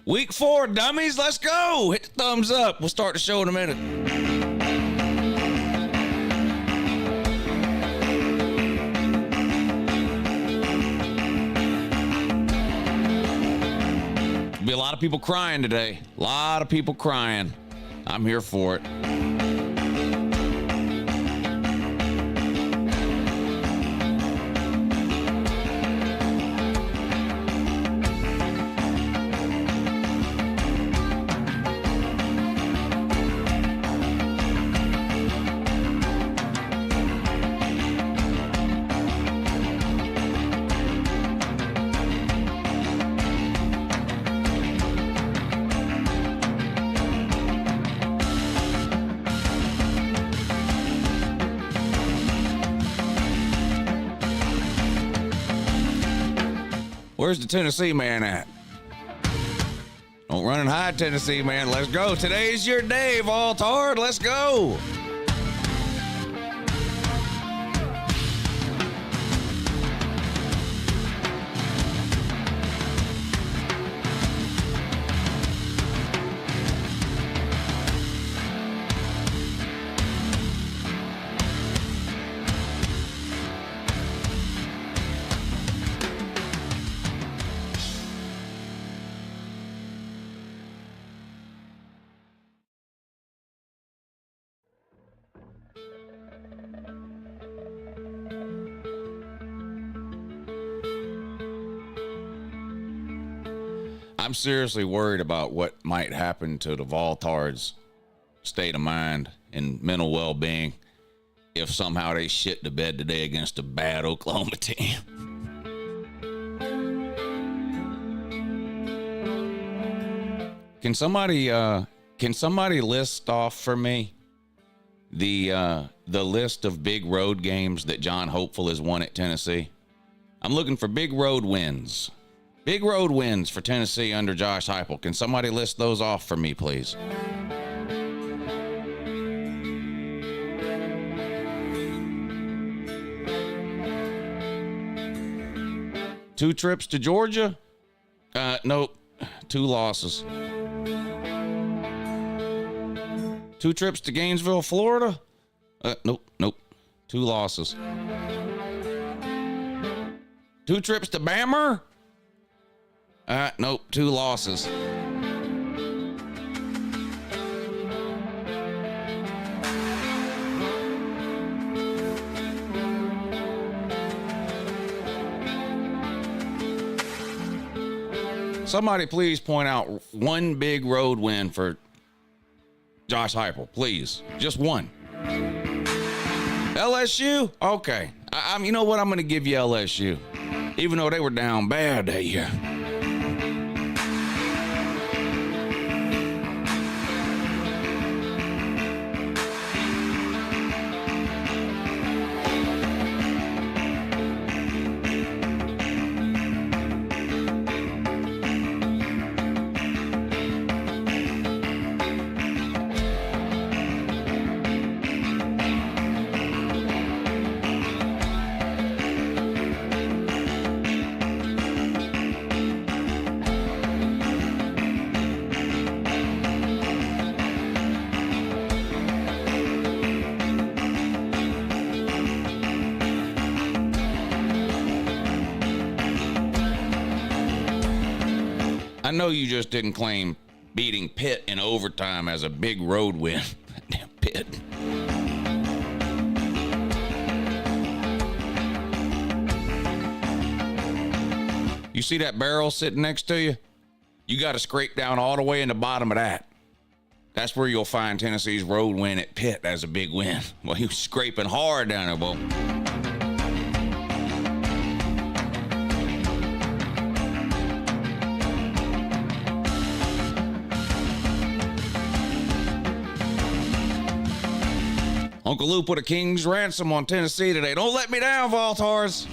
Week 4, dummies. Let's go. Hit the thumbs up. We'll start the show in a minute. Be a lot of people crying today. A lot of people crying. I'm here for it. Where's the Tennessee man at? Don't run and hide, Tennessee man. Let's go. Today's your day, Vaultard. Let's go. I'm seriously worried about what might happen to the Vaultard's state of mind and mental well-being if somehow they shit the bed today against a bad Oklahoma team. Can somebody list off for me the list of big road games that John Hopeful has won at Tennessee? I'm looking for big road wins. Big road wins for Tennessee under Josh Heupel. Can somebody list those off for me, please? Two trips to Georgia? Nope. 2 losses. 2 trips to Gainesville, Florida? Nope. 2 losses. 2 trips to Bammer? Nope, 2 losses. Somebody please point out one big road win for Josh Heupel, please. Just one. LSU? Okay. You know what? I'm going to give you LSU, even though they were down bad that year. I know you just didn't claim beating Pitt in overtime as a big road win. Damn Pitt. You see that barrel sitting next to you? You got to scrape down all the way in the bottom of that. That's where you'll find Tennessee's road win at Pitt as a big win. Well, he was scraping hard down there, boy. Uncle Lou put a king's ransom on Tennessee today. Don't let me down, Vaultars.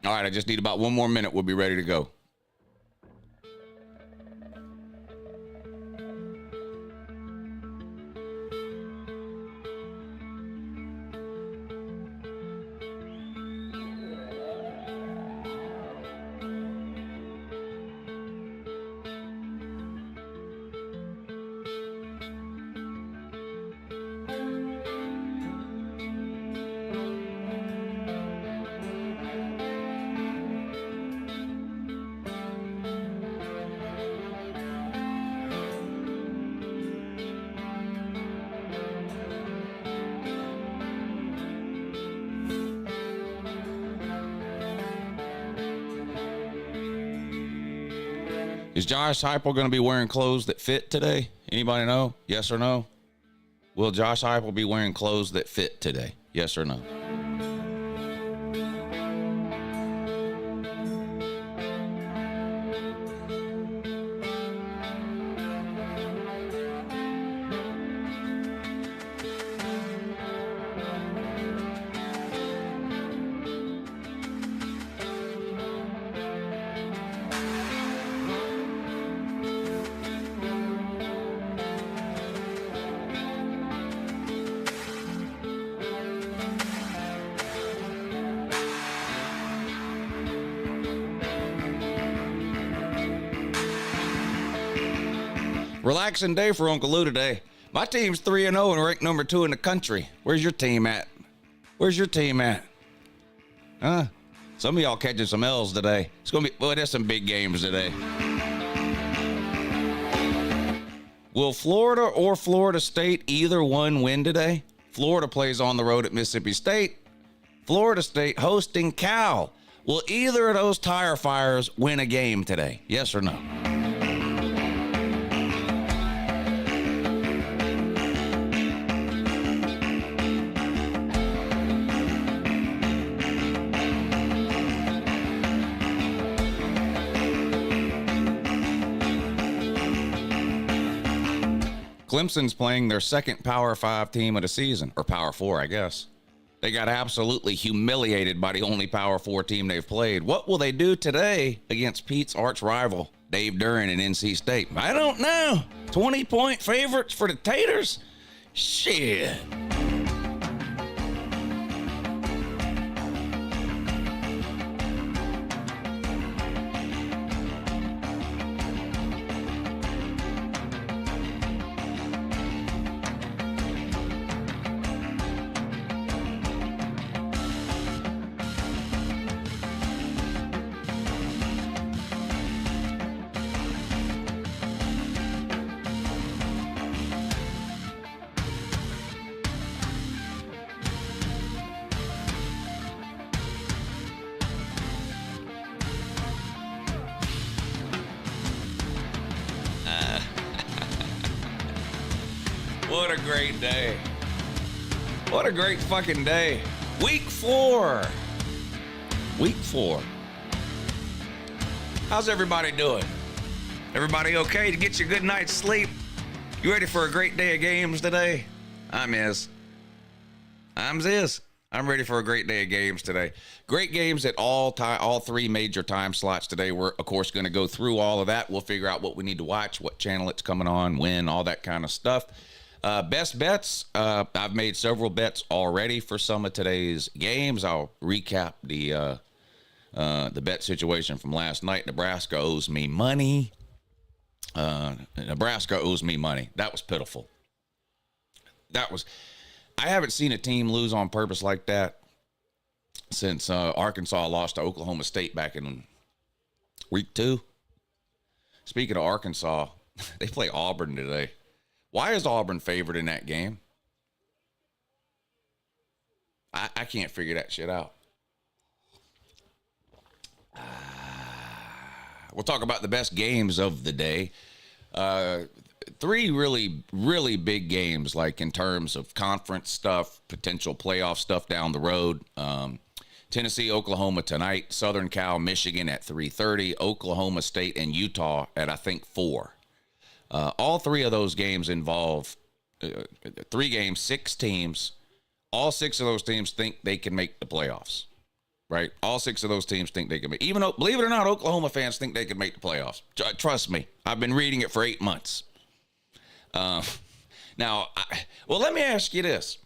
All right, I just need about 1 more minute. We'll be ready to go. Is Josh Heupel going to be wearing clothes that fit today? Anybody know? Yes or no? Will Josh Heupel be wearing clothes that fit today? Yes or no? Relaxing day for Uncle Lou today. My team's 3-0 and ranked number 2 in the country. Where's your team at? Where's your team at? Huh? Some of y'all catching some L's today. It's gonna be, boy, there's some big games today. Will Florida or Florida State either one win today? Florida plays on the road at Mississippi State. Florida State hosting Cal. Will either of those tire fires win a game today? Yes or no? Clemson's playing their second Power 5 team of the season, or Power 4, I guess. They got absolutely humiliated by the only Power 4 team they've played. What will they do today against Pete's arch rival, Dave Duran and NC State? I don't know. 20-point favorites for the Taters? Shit. What a great day. What a great fucking day. Week 4. Week 4. How's everybody doing? Everybody okay to get you a good night's sleep? You ready for a great day of games today? I'm ready for a great day of games today. Great games at all 3 major time slots today. We're, of course, going to go through all of that. We'll figure out what we need to watch, what channel it's coming on, when, all that kind of stuff. Best bets. I've made several bets already for some of today's games. I'll recap the bet situation from last night. Nebraska owes me money. Nebraska owes me money. That was pitiful. I haven't seen a team lose on purpose like that since Arkansas lost to Oklahoma State back in week 2. Speaking of Arkansas, they play Auburn today. Why is Auburn favored in that game? I can't figure that shit out. We'll talk about the best games of the day. 3 really, really big games, like in terms of conference stuff, potential playoff stuff down the road. Tennessee, Oklahoma tonight, Southern Cal, Michigan at 3:30, Oklahoma State and Utah at, I think, 4. All 3 of those games involve 3 games, 6 teams. All 6 of those teams think they can make the playoffs, right? All 6 of those teams think they can make. Even though, believe it or not, Oklahoma fans think they can make the playoffs. Trust me, I've been reading it for 8 months. Now, let me ask you this.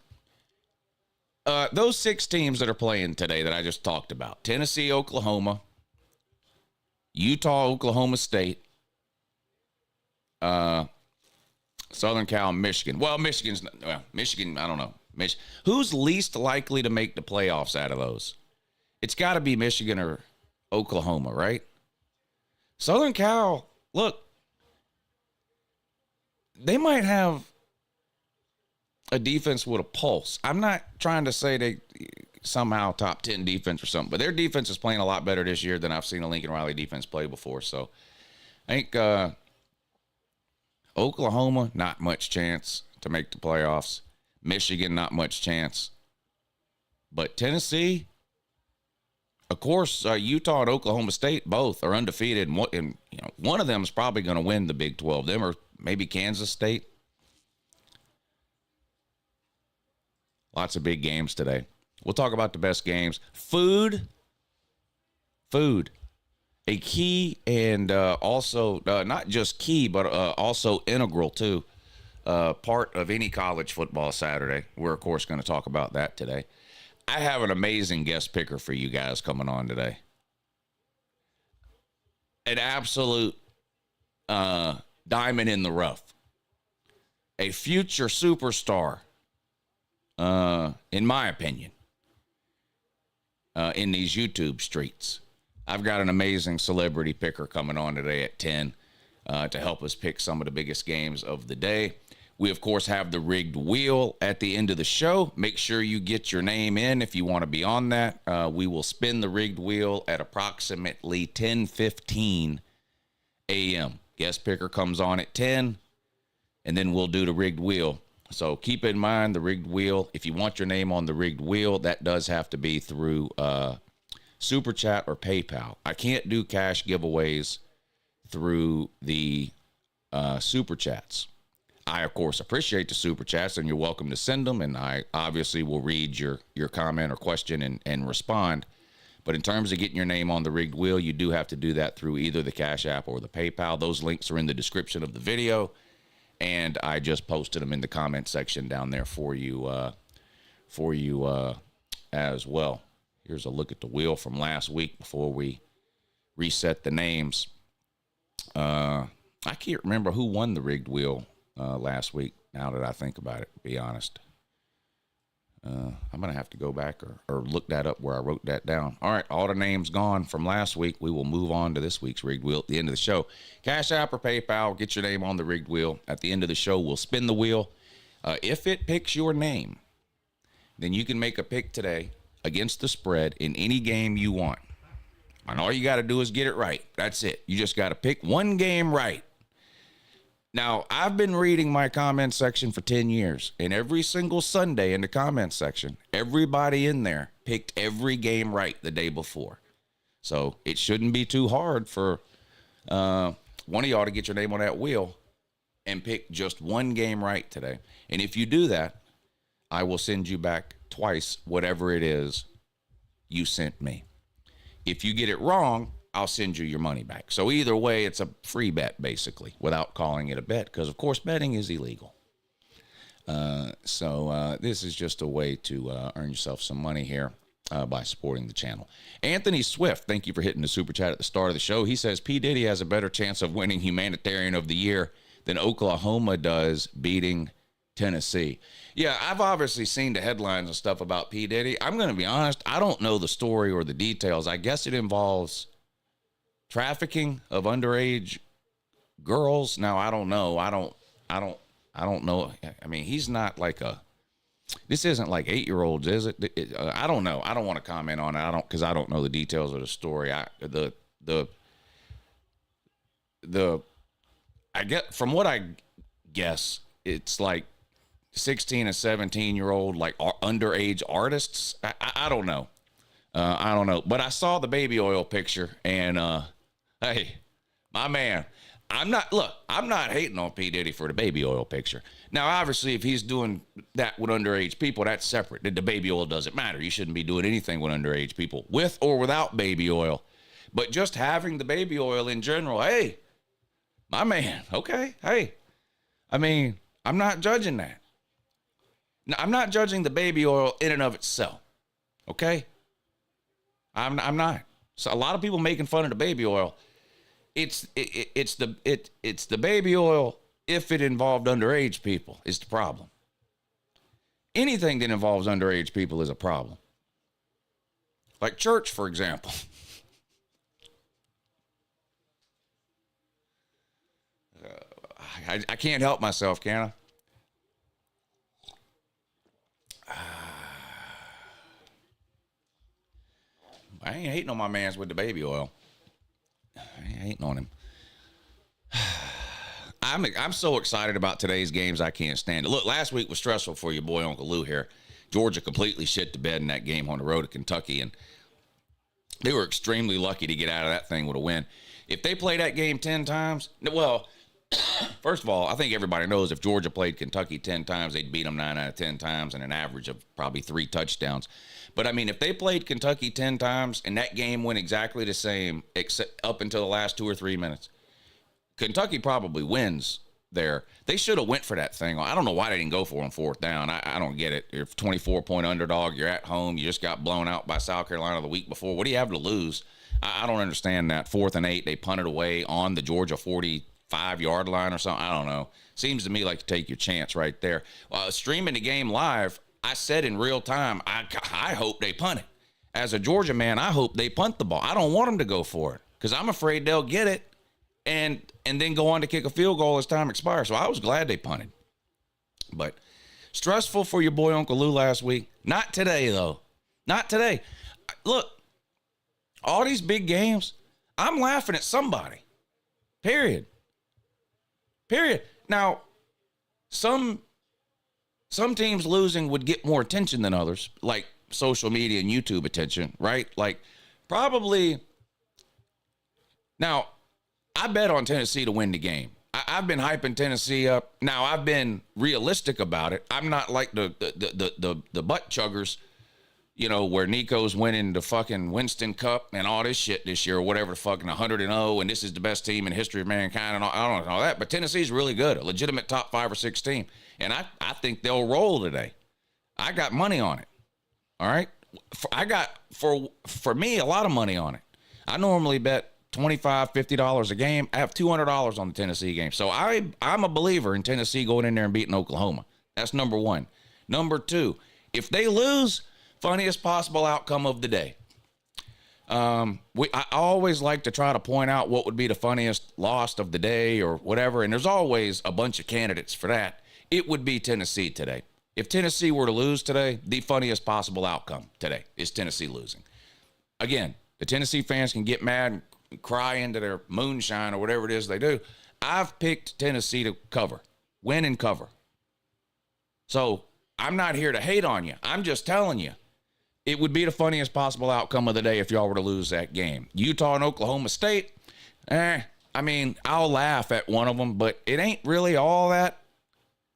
Those 6 teams that are playing today that I just talked about, Tennessee, Oklahoma, Utah, Oklahoma State, Southern Cal, Michigan. Well, Michigan, I don't know. Who's least likely to make the playoffs out of those? It's got to be Michigan or Oklahoma, right? Southern Cal, look, they might have a defense with a pulse. I'm not trying to say they somehow top 10 defense or something, but their defense is playing a lot better this year than I've seen a Lincoln Riley defense play before. So I think Oklahoma, not much chance to make the playoffs. Michigan, not much chance. But Tennessee, of course, Utah and Oklahoma State both are undefeated, and one of them is probably going to win the Big 12. Them or maybe Kansas State. Lots of big games today. We'll talk about the best games. Food. A key and also not just key, but also integral to part of any college football Saturday. We're, of course, going to talk about that today. I have an amazing guest picker for you guys coming on today. An absolute diamond in the rough. A future superstar, in my opinion, in these YouTube streets. I've got an amazing celebrity picker coming on today at 10 to help us pick some of the biggest games of the day. We, of course, have the rigged wheel at the end of the show. Make sure you get your name in if you want to be on that. We will spin the rigged wheel at approximately 10:15 a.m. Guest picker comes on at 10, and then we'll do the rigged wheel. So keep in mind the rigged wheel. If you want your name on the rigged wheel, that does have to be through Super Chat or PayPal. I can't do cash giveaways through the Super Chats. I, of course, appreciate the Super Chats, and you're welcome to send them, and I obviously will read your comment or question and respond. But in terms of getting your name on the rigged wheel, you do have to do that through either the Cash App or the PayPal. Those links are in the description of the video, and I just posted them in the comment section down there for you as well. Here's a look at the wheel from last week before we reset the names. I can't remember who won the rigged wheel last week, now that I think about it, to be honest. I'm going to have to go back or look that up where I wrote that down. All right, all the names gone from last week. We will move on to this week's rigged wheel at the end of the show. Cash App or PayPal, get your name on the rigged wheel. At the end of the show, we'll spin the wheel. If it picks your name, then you can make a pick today against the spread in any game you want. And all you got to do is get it right. That's it. You just got to pick one game right. Now, I've been reading my comment section for 10 years, and every single Sunday in the comment section, everybody in there picked every game right the day before. So it shouldn't be too hard for one of y'all to get your name on that wheel and pick just one game right today. And if you do that, I will send you back twice whatever it is you sent me. If you get it wrong, I'll send you your money back. So either way, it's a free bet, basically, without calling it a bet, because, of course, betting is illegal. So this is just a way to earn yourself some money here by supporting the channel. Anthony Swift, thank you for hitting the Super Chat at the start of the show. He says, P. Diddy has a better chance of winning Humanitarian of the Year than Oklahoma does beating Tennessee. Yeah, I've obviously seen the headlines and stuff about P. Diddy. I'm going to be honest, I don't know the story or the details. I guess it involves trafficking of underage girls. Now, I don't know. I don't know. I mean, he's not like this isn't like 8-year-olds, is it? I don't know. I don't want to comment on it. Because I don't know the details of the story. I get, from what I guess, it's like 16 and 17-year-old, like underage artists. I don't know. But I saw the baby oil picture, and hey, my man, I'm not hating on P. Diddy for the baby oil picture. Now, obviously, if he's doing that with underage people, that's separate. The baby oil doesn't matter. You shouldn't be doing anything with underage people, with or without baby oil. But just having the baby oil in general, hey, my man, okay, hey. I mean, I'm not judging that. Now, I'm not judging the baby oil in and of itself, okay? I'm not. So a lot of people making fun of the baby oil. It's the baby oil if it involved underage people is the problem. Anything that involves underage people is a problem. Like church, for example. I can't help myself, can I? I ain't hating on my mans with the baby oil. I ain't hating on him. I'm so excited about today's games, I can't stand it. Look, last week was stressful for your boy, Uncle Lou here. Georgia completely shit the bed in that game on the road to Kentucky, and they were extremely lucky to get out of that thing with a win. If they play that game 10 times, well, first of all, I think everybody knows if Georgia played Kentucky 10 times, they'd beat them 9 out of 10 times and an average of probably 3 touchdowns. But, I mean, if they played Kentucky 10 times and that game went exactly the same except up until the last 2 or 3 minutes, Kentucky probably wins there. They should have went for that thing. I don't know why they didn't go for on 4th down. I don't get it. You're a 24-point underdog. You're at home. You just got blown out by South Carolina the week before. What do you have to lose? I don't understand that. 4th and 8, they punted away on the Georgia 45-yard line or something. I don't know. Seems to me like you take your chance right there. Streaming the game live, I said in real time, I hope they punt it. As a Georgia man, I hope they punt the ball. I don't want them to go for it because I'm afraid they'll get it and then go on to kick a field goal as time expires. So I was glad they punted. But stressful for your boy Uncle Lou last week. Not today, though. Not today. Look, all these big games, I'm laughing at somebody. Period. Now, some teams losing would get more attention than others, like social media and YouTube attention, right? Like probably. Now, I bet on Tennessee to win the game. I've been hyping Tennessee up. Now, I've been realistic about it. I'm not like the butt chuggers, you know, where Nico's winning the fucking Winston Cup and all this shit this year or whatever, fucking 100-0, and this is the best team in history of mankind and all, I don't know all that. But Tennessee's really good, a legitimate top 5 or 6 team. And I think they'll roll today. I got money on it. All right? I got, for me, a lot of money on it. I normally bet $25, $50 a game. I have $200 on the Tennessee game. So I'm a believer in Tennessee going in there and beating Oklahoma. That's number 1. Number 2, if they lose, funniest possible outcome of the day. I always like to try to point out what would be the funniest loss of the day or whatever, and there's always a bunch of candidates for that. It would be Tennessee today. If Tennessee were to lose today, the funniest possible outcome today is Tennessee losing. Again, the Tennessee fans can get mad and cry into their moonshine or whatever it is they do. I've picked Tennessee to cover, win and cover. So I'm not here to hate on you. I'm just telling you, it would be the funniest possible outcome of the day if y'all were to lose that game. Utah and Oklahoma State, I mean, I'll laugh at one of them, but it ain't really all that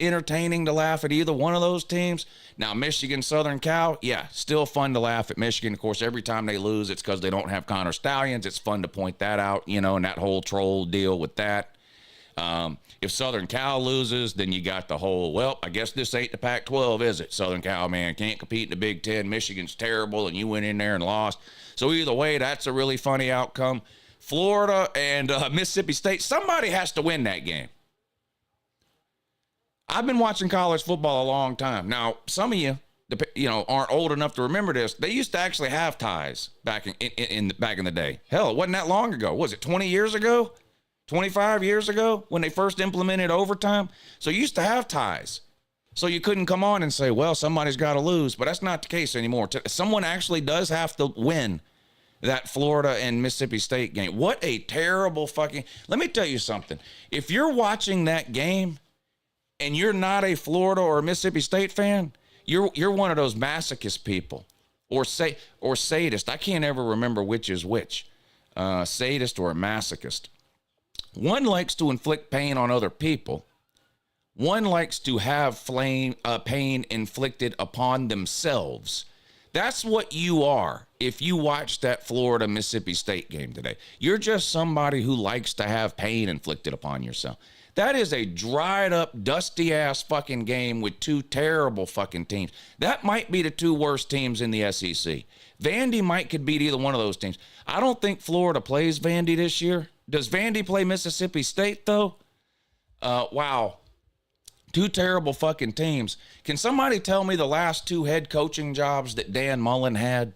entertaining to laugh at either one of those teams. Now, Michigan, Southern Cal, yeah, still fun to laugh at Michigan. Of course, every time they lose, it's because they don't have Connor Stallions. It's fun to point that out, you know, and that whole troll deal with that. If Southern Cal loses, then you got the whole, well, I guess this ain't the Pac-12, is it? Southern Cal, man, can't compete in the Big Ten. Michigan's terrible, and you went in there and lost. So either way, that's a really funny outcome. Florida and Mississippi State, somebody has to win that game. I've been watching college football a long time. Now, some of you, aren't old enough to remember this. They used to actually have ties back in the day. Hell, it wasn't that long ago. Was it 20 years ago? 25 years ago when they first implemented overtime? So you used to have ties. So you couldn't come on and say, well, somebody's got to lose. But that's not the case anymore. Someone actually does have to win that Florida and Mississippi State game. What a terrible fucking... Let me tell you something. If you're watching that game and you're not a Florida or Mississippi State fan, you're one of those masochist people or sadist. I can't ever remember which is which, sadist or a masochist. One likes to inflict pain on other people. One likes to have pain inflicted upon themselves. That's what you are if you watch that Florida-Mississippi State game today. You're just somebody who likes to have pain inflicted upon yourself. That is a dried up, dusty ass fucking game with two terrible fucking teams. That might be the two worst teams in the SEC. Vandy could beat either one of those teams. I don't think Florida plays Vandy this year. Does Vandy play Mississippi State though? Wow. Two terrible fucking teams. Can somebody tell me the last two head coaching jobs that Dan Mullen had?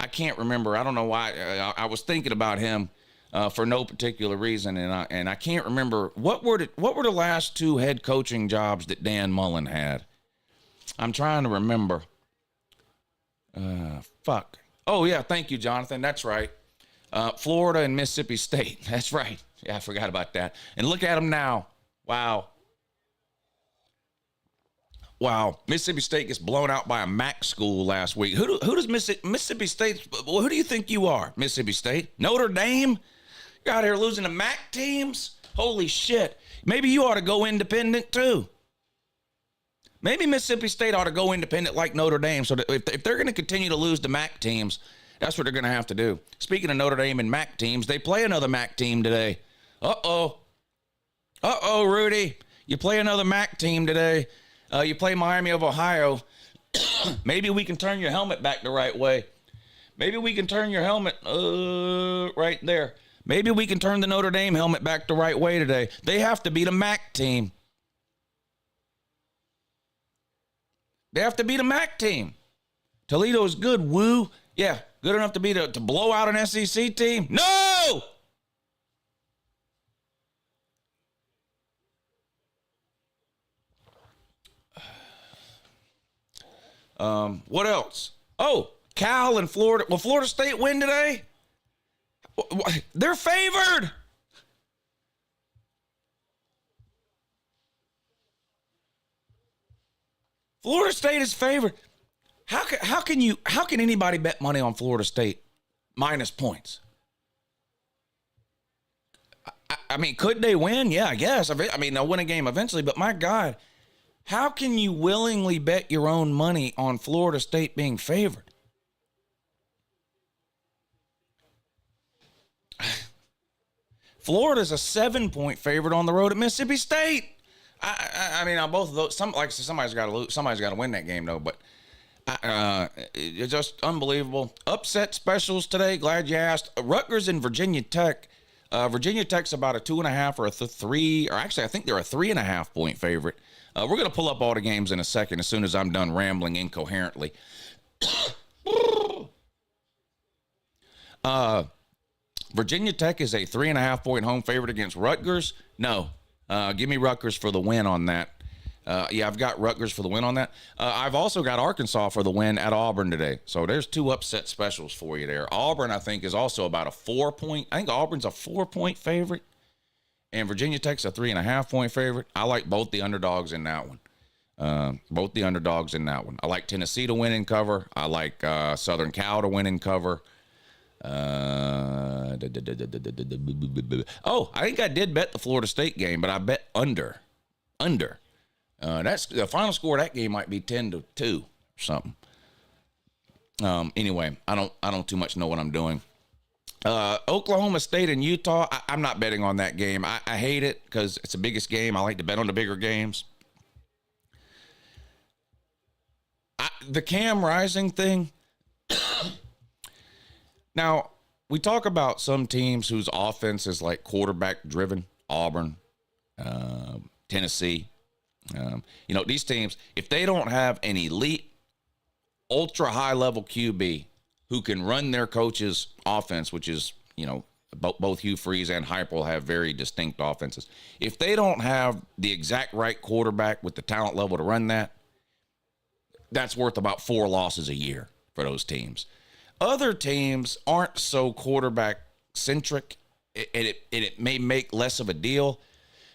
I can't remember. I don't know why. I was thinking about him for no particular reason, and I can't remember what were the last two head coaching jobs that Dan Mullen had. I'm trying to remember. Fuck. Oh yeah, thank you, Jonathan. That's right. Florida and Mississippi State. That's right. Yeah, I forgot about that. And look at them now. Wow. Wow, Mississippi State gets blown out by a MAC school last week. Who does Mississippi State, who do you think you are, Mississippi State? Notre Dame? You're out here losing to MAC teams? Holy shit. Maybe you ought to go independent too. Maybe Mississippi State ought to go independent like Notre Dame, so that if they're going to continue to lose to MAC teams, that's what they're going to have to do. Speaking of Notre Dame and MAC teams, they play another MAC team today. Uh-oh, Rudy. You play another MAC team today. You play Miami of Ohio. Maybe we can turn your helmet back the right way. Maybe we can turn your helmet right there. Maybe we can turn the Notre Dame helmet back the right way today. They have to beat a MAC team. They have to beat a MAC team. Toledo's good, woo. Yeah, good enough to to blow out an SEC team? No! What else? Oh, Cal and Florida. Will Florida State win today? They're favored. Florida State is favored. How can anybody bet money on Florida State minus points? I mean, could they win? Yeah, I guess. I mean, they'll win a game eventually, but my God, how can you willingly bet your own money on Florida State being favored? Florida's a 7-point favorite on the road at Mississippi State. I mean, on both of those, somebody's got to lose. Somebody's got to win that game, though. But it's just unbelievable. Upset specials today. Glad you asked. Rutgers and Virginia Tech. Virginia Tech's about a 2.5 or a 3, or actually, I think they're a 3.5 point favorite. We're going to pull up all the games in a second as soon as I'm done rambling incoherently. Virginia Tech is a 3.5 point home favorite against Rutgers. No, give me Rutgers for the win on that. Yeah, I've got Rutgers for the win on that. I've also got Arkansas for the win at Auburn today. So there's two upset specials for you there. Auburn, I think, is also about a 4 point. I think Auburn's a 4 point favorite. And Virginia Tech's a 3.5 point favorite. I like both the underdogs in that one. Both the underdogs in that one. I like Tennessee to win and cover. I like Southern Cal to win and cover. Oh, I think I did bet the Florida State game, but I bet under. That's the final score of that game might be 10-2 or something. Anyway, I don't too much know what I'm doing. Oklahoma State and Utah. I'm not betting on that game. I hate it because it's the biggest game. I like to bet on the bigger games. The Cam Rising thing. Now, we talk about some teams whose offense is like quarterback driven. Auburn, Tennessee. These teams, if they don't have an elite, ultra high level QB who can run their coach's offense, which is, both Hugh Freeze and Heupel have very distinct offenses. If they don't have the exact right quarterback with the talent level to run that, that's worth about 4 losses a year for those teams. Other teams aren't so quarterback centric, and it may make less of a deal.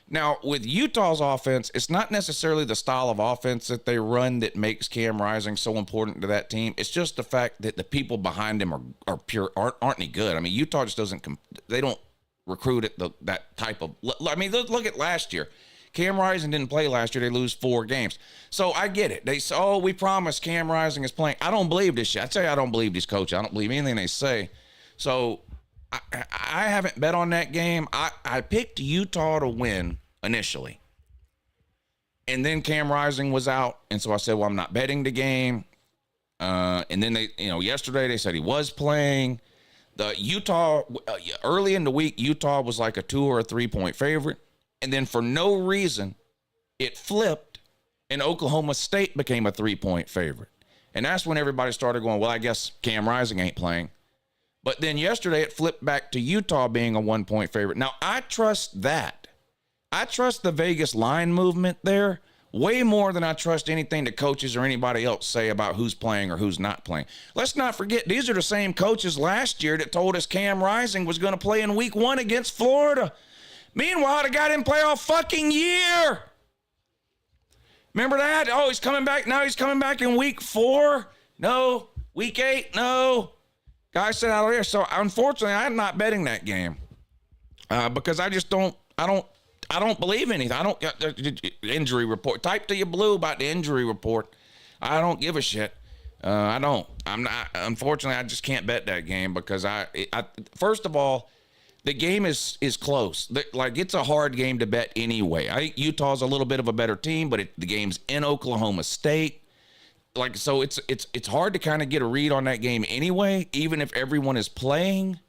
Now, with Utah's offense, it's not necessarily the style of offense that they run that makes Cam Rising so important to that team. It's just the fact that the people behind him aren't any good. I mean, Utah just recruit at that type of. I mean, look at last year. Cam Rising didn't play last year. They lose 4 games. So I get it. They say, oh, we promised Cam Rising is playing. I don't believe this shit. I tell you, I don't believe these coaches. I don't believe anything they say. So I haven't bet on that game. I picked Utah to win initially. And then Cam Rising was out. And so I said, well, I'm not betting the game. And then yesterday they said he was playing. The Utah, early in the week, Utah was like a 2 or a 3-point favorite. And then for no reason, it flipped, and Oklahoma State became a 3-point favorite. And that's when everybody started going, well, I guess Cam Rising ain't playing. But then yesterday, it flipped back to Utah being a 1-point favorite. Now, I trust that. I trust the Vegas line movement there way more than I trust anything the coaches or anybody else say about who's playing or who's not playing. Let's not forget, these are the same coaches last year that told us Cam Rising was going to play in week 1 against Florida. Meanwhile, the guy didn't play all fucking year. Remember that? Oh, he's coming back. Now he's coming back in week 4. No. Week 8. No. Guy said out there. So unfortunately, I'm not betting that game because I just don't. I don't believe anything. I don't injury report. Type to your blue about the injury report. I don't give a shit. I don't. I'm not. Unfortunately, I just can't bet that game because I first of all, the game is close. Like, it's a hard game to bet anyway. I think Utah's a little bit of a better team, but the game's in Oklahoma State. Like, so it's hard to kind of get a read on that game anyway, even if everyone is playing.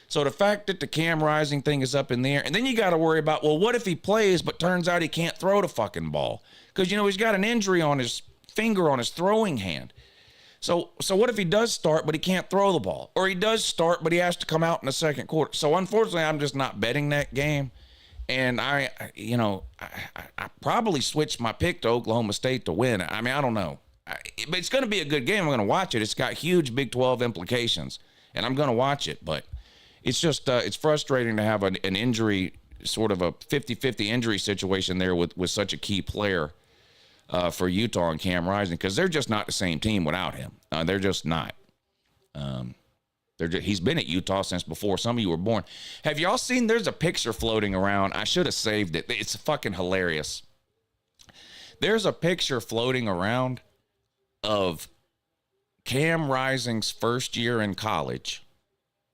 So the fact that the Cam Rising thing is up in the air, and then you got to worry about, well, what if he plays, but turns out he can't throw the fucking ball? Because, he's got an injury on his finger on his throwing hand. So what if he does start, but he can't throw the ball? Or he does start, but he has to come out in the second quarter. So unfortunately, I'm just not betting that game. And I probably switched my pick to Oklahoma State to win. I mean, I don't know. But it's going to be a good game. I'm going to watch it. It's got huge Big 12 implications. And I'm going to watch it. But it's just, it's frustrating to have an injury, sort of a 50-50 injury situation there with such a key player. For Utah and Cam Rising, because they're just not the same team without him. They're just not. He's been at Utah since before some of you were born. Have y'all seen? There's a picture floating around. I should have saved it. It's fucking hilarious. There's a picture floating around of Cam Rising's first year in college,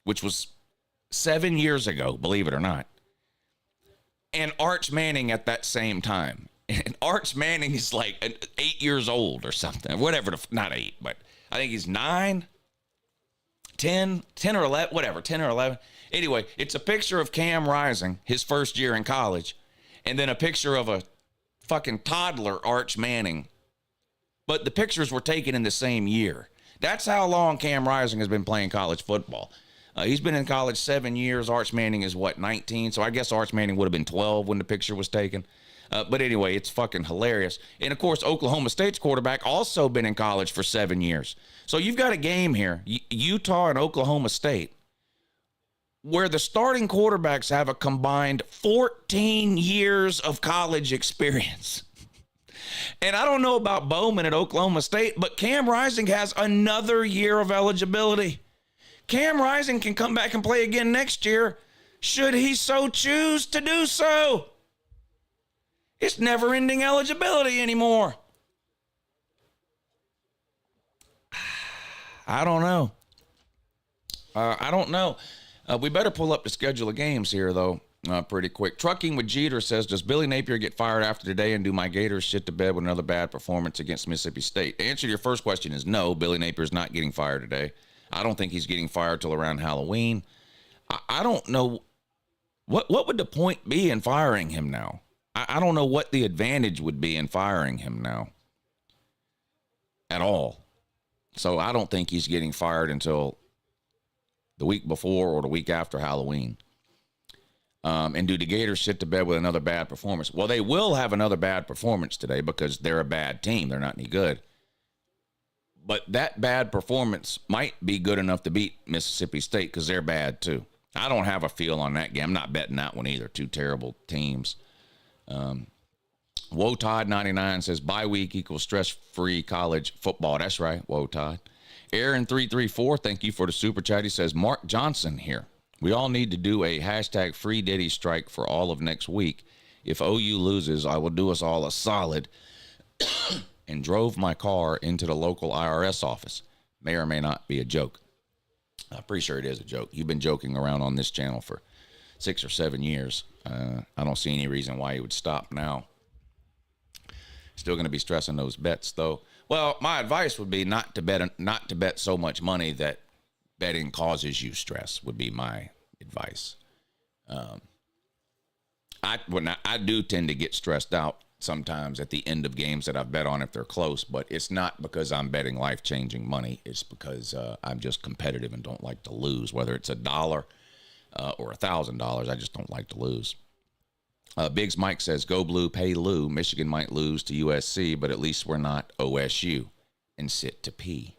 which was 7 years ago, believe it or not, and Arch Manning at that same time. And Arch Manning is like 8 years old or something. Whatever, not 8, but I think he's 9, 10 or 11, whatever, 10 or 11. Anyway, it's a picture of Cam Rising, his first year in college, and then a picture of a fucking toddler, Arch Manning. But the pictures were taken in the same year. That's how long Cam Rising has been playing college football. He's been in college 7 years. Arch Manning is, 19? So I guess Arch Manning would have been 12 when the picture was taken. But anyway, it's fucking hilarious. And, of course, Oklahoma State's quarterback also been in college for 7 years. So you've got a game here, Utah and Oklahoma State, where the starting quarterbacks have a combined 14 years of college experience. And I don't know about Bowman at Oklahoma State, but Cam Rising has another year of eligibility. Cam Rising can come back and play again next year, should he so choose to do so. It's never-ending eligibility anymore. I don't know. We better pull up the schedule of games here, though, pretty quick. Trucking with Jeter says, does Billy Napier get fired after today and do my Gators shit to bed with another bad performance against Mississippi State? The answer to your first question is no, Billy Napier's not getting fired today. I don't think he's getting fired till around Halloween. I don't know. What would the point be in firing him now? I don't know what the advantage would be in firing him now at all. So I don't think he's getting fired until the week before or the week after Halloween. And do the Gators shit to bed with another bad performance? Well, they will have another bad performance today because they're a bad team. They're not any good. But that bad performance might be good enough to beat Mississippi State because they're bad too. I don't have a feel on that game. I'm not betting that one either. Two terrible teams. Woe Todd 99 says bye week equals stress-free college football. That's right. Woe Todd. Aaron 334, thank you for the super chat. He says Mark Johnson here. We all need to do a hashtag free Diddy strike for all of next week. If OU loses, I will do us all a solid and drove my car into the local IRS office. May or may not be a joke. I'm pretty sure it is a joke. You've been joking around on this channel for 6 or 7 years. I don't see any reason why you would stop now. Still going to be stressing those bets, though. Well, my advice would be not to bet so much money that betting causes you stress. Would be my advice. I do tend to get stressed out sometimes at the end of games that I've bet on if they're close, but it's not because I'm betting life-changing money. It's because I'm just competitive and don't like to lose, whether it's $1 or $1,000. I just don't like to lose. Biggs Mike says, go blue, pay Lou. Michigan might lose to USC, but at least we're not OSU. And sit to pee.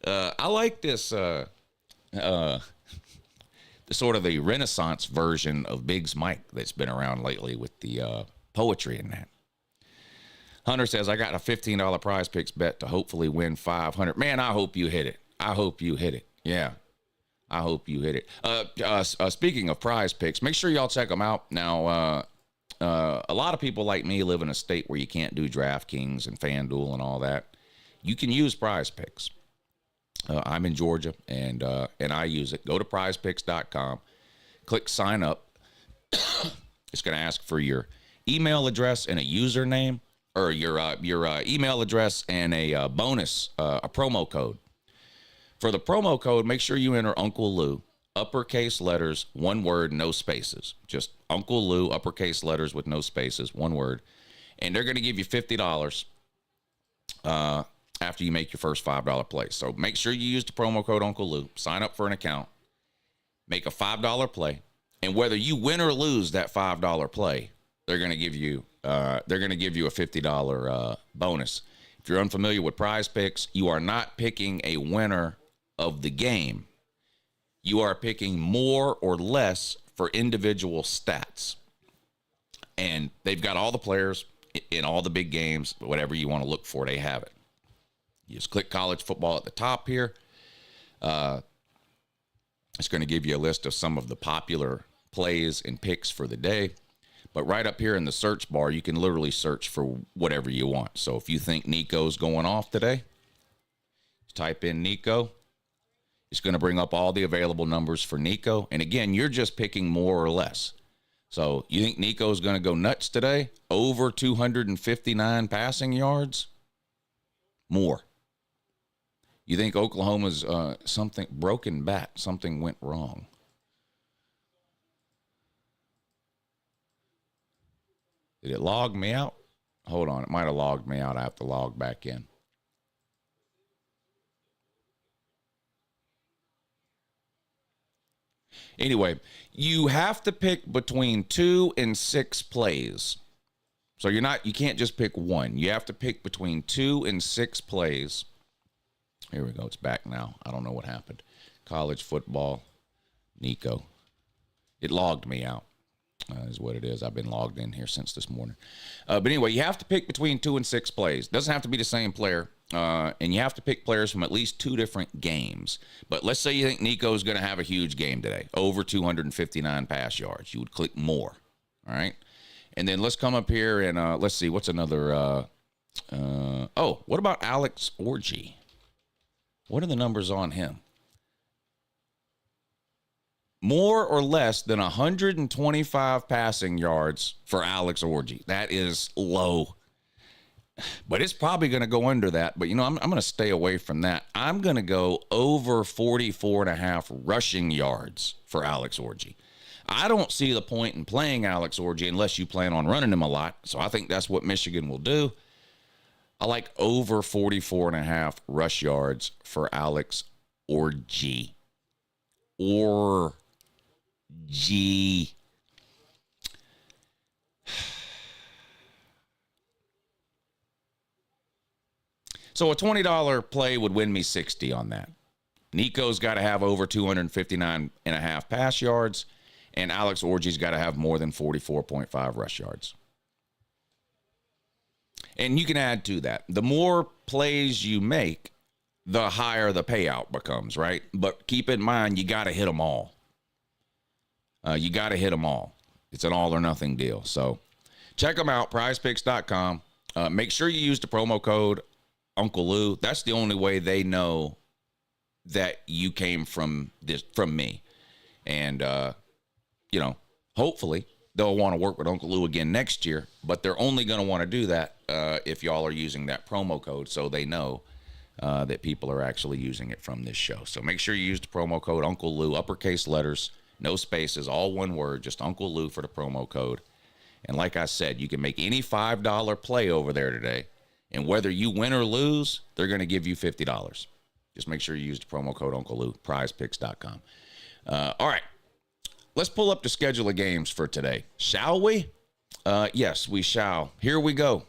I like this sort of the Renaissance version of Biggs Mike that's been around lately with the poetry in that. Hunter says, I got a $15 PrizePicks bet to hopefully win 500. Man, I hope you hit it. I hope you hit it. Yeah. I hope you hit it. Speaking of PrizePicks, make sure y'all check them out. Now, a lot of people like me live in a state where you can't do DraftKings and FanDuel and all that. You can use PrizePicks. I'm in Georgia, and I use it. Go to prizepicks.com, click sign up. It's going to ask for your email address and a username, or your email address and a bonus, a promo code. For the promo code, make sure you enter Uncle Lou, uppercase letters, one word, no spaces. Just Uncle Lou, uppercase letters with no spaces, one word. And they're going to give you $50 after you make your first $5 play. So make sure you use the promo code Uncle Lou, sign up for an account, make a $5 play, and whether you win or lose that $5 play, they're going to give you a $50 bonus. If you're unfamiliar with PrizePicks, you are not picking a winner of the game. You are picking more or less for individual stats. And they've got all the players in all the big games, whatever you want to look for, they have it. You just click college football at the top here. It's going to give you a list of some of the popular plays and picks for the day. But right up here in the search bar, you can literally search for whatever you want. So if you think Nico's going off today, type in Nico. It's going to bring up all the available numbers for Nico. And again, you're just picking more or less. So you think Nico's going to go nuts today? Over 259 passing yards? More. You think Oklahoma's something broken bat, something went wrong? Did it log me out? Hold on, it might have logged me out. I have to log back in. Anyway, you have to pick between 2 and 6 plays. So you can't just pick one. You have to pick between 2 and 6 plays. Here we go. It's back now. I don't know what happened. College football, Nico. It logged me out, is what it is. I've been logged in here since this morning. But anyway, you have to pick between 2 and 6 plays. Doesn't have to be the same player. And you have to pick players from at least 2 different games. But let's say you think Nico's going to have a huge game today, over 259 pass yards. You would click more. All right. And then let's come up here and let's see, what's another? What about Alex Orji? What are the numbers on him? More or less than 125 passing yards for Alex Orji. That is low. But it's probably going to go under that. But, I'm going to stay away from that. I'm going to go over 44.5 rushing yards for Alex Orji. I don't see the point in playing Alex Orji unless you plan on running him a lot. So I think that's what Michigan will do. I like over 44.5 rush yards for Alex Orji. Orji. So a $20 play would win me 60 on that. Nico's got to have over 259.5 pass yards, and Alex Orji's got to have more than 44.5 rush yards. And you can add to that. The more plays you make, the higher the payout becomes, right? But keep in mind, you got to hit them all. You got to hit them all. It's an all or nothing deal. So check them out, prizepicks.com. Make sure you use the promo code Uncle Lou. That's the only way they know that you came from me. And, hopefully they'll want to work with Uncle Lou again next year, but they're only going to want to do that if y'all are using that promo code so they know that people are actually using it from this show. So make sure you use the promo code Uncle Lou, uppercase letters, no spaces, all one word, just Uncle Lou for the promo code. And like I said, you can make any $5 play over there today, and whether you win or lose, they're going to give you $50. Just make sure you use the promo code Uncle Lou, prizepicks.com. All right, let's pull up the schedule of games for today, shall we? Yes, we shall. Here we go.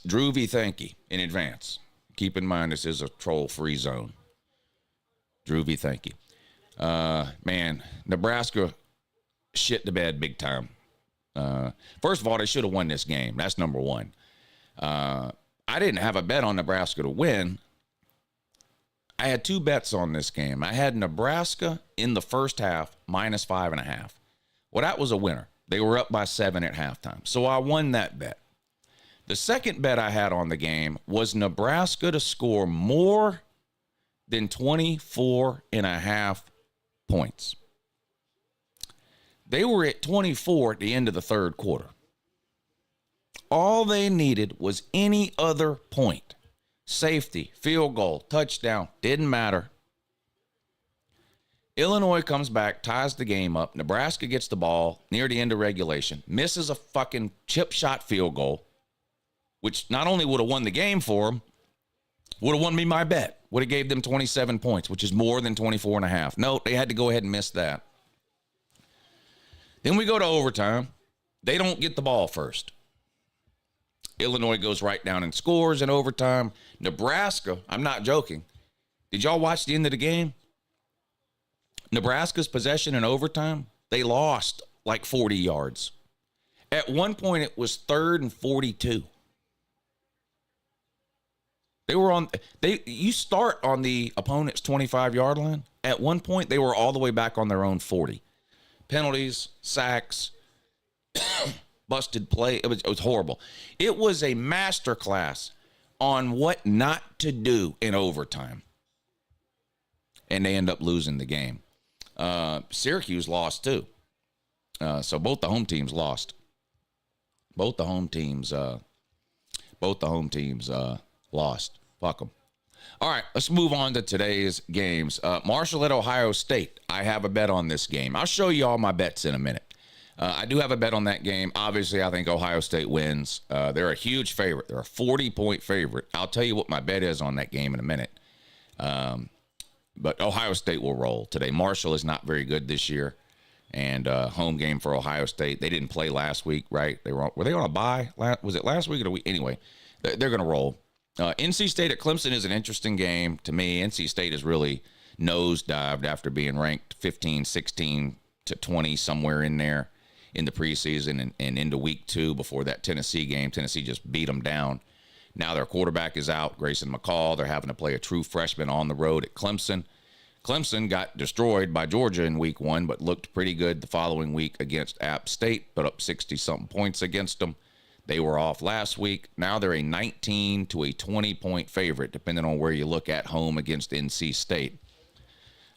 Drew V, thank you in advance. Keep in mind, this is a troll-free zone. Drew V, thank you. Man, Nebraska shit the bed big time. First of all, they should have won this game. That's number one. I didn't have a bet on Nebraska to win. I had two bets on this game. I had Nebraska in the first half, -5.5. Well, that was a winner. They were up by 7 at halftime. So I won that bet. The second bet I had on the game was Nebraska to score more than 24.5 points. They were at 24 at the end of the third quarter. All they needed was any other point. Safety, field goal, touchdown, didn't matter. Illinois comes back, ties the game up. Nebraska gets the ball near the end of regulation, misses a fucking chip shot field goal, which not only would have won the game for them, would have won me my bet. Would have gave them 27 points, which is more than 24.5. No, they had to go ahead and miss that. Then we go to overtime. They don't get the ball first. Illinois goes right down and scores in overtime. Nebraska, I'm not joking. Did y'all watch the end of the game? Nebraska's possession in overtime, they lost like 40 yards. At one point, it was 3rd and 42. You start on the opponent's 25-yard line. At one point, they were all the way back on their own 40. Penalties, sacks, busted play. It was horrible. It was a masterclass on what not to do in overtime. And they end up losing the game. Syracuse lost too. So both the home teams lost. Both the home teams lost. Fuck them. All right, let's move on to today's games. Marshall at Ohio State. I have a bet on this game. I'll show you all my bets in a minute. I do have a bet on that game. Obviously, I think Ohio State wins. They're a huge favorite. They're a 40-point favorite. I'll tell you what my bet is on that game in a minute. But Ohio State will roll today. Marshall is not very good this year. And home game for Ohio State. They didn't play last week, right? Were they on a bye? Was it last week or the week? Anyway, they're going to roll. NC State at Clemson is an interesting game to me. NC State has really nosedived after being ranked 15, 16 to 20, somewhere in there in the preseason and into week 2 before that Tennessee game. Tennessee just beat them down. Now their quarterback is out, Grayson McCall. They're having to play a true freshman on the road at Clemson. Clemson got destroyed by Georgia in week 1, but looked pretty good the following week against App State, put up 60-something points against them. They were off last week. Now they're a 19 to a 20-point favorite, depending on where you look at home against NC State.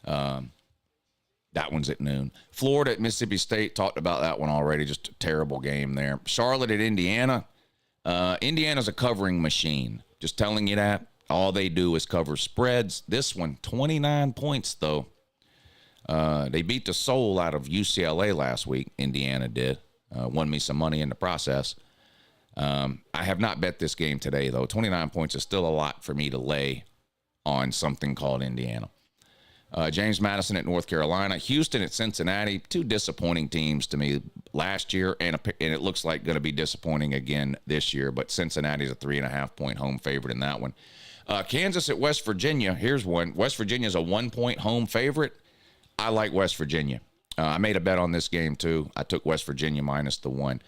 That one's at noon. Florida at Mississippi State, talked about that one already. Just a terrible game there. Charlotte at Indiana. Indiana's a covering machine. Just telling you that. All they do is cover spreads. This one, 29 points, though. They beat the soul out of UCLA last week. Indiana did. Won me some money in the process. I have not bet this game today, though. 29 points is still a lot for me to lay on something called Indiana. James Madison at North Carolina. Houston at Cincinnati. Two disappointing teams to me last year, and it looks like going to be disappointing again this year, but Cincinnati's a 3.5-point home favorite in that one. Kansas at West Virginia. Here's one. West Virginia's a 1-point home favorite. I like West Virginia. I made a bet on this game, too. I took West Virginia minus the 1.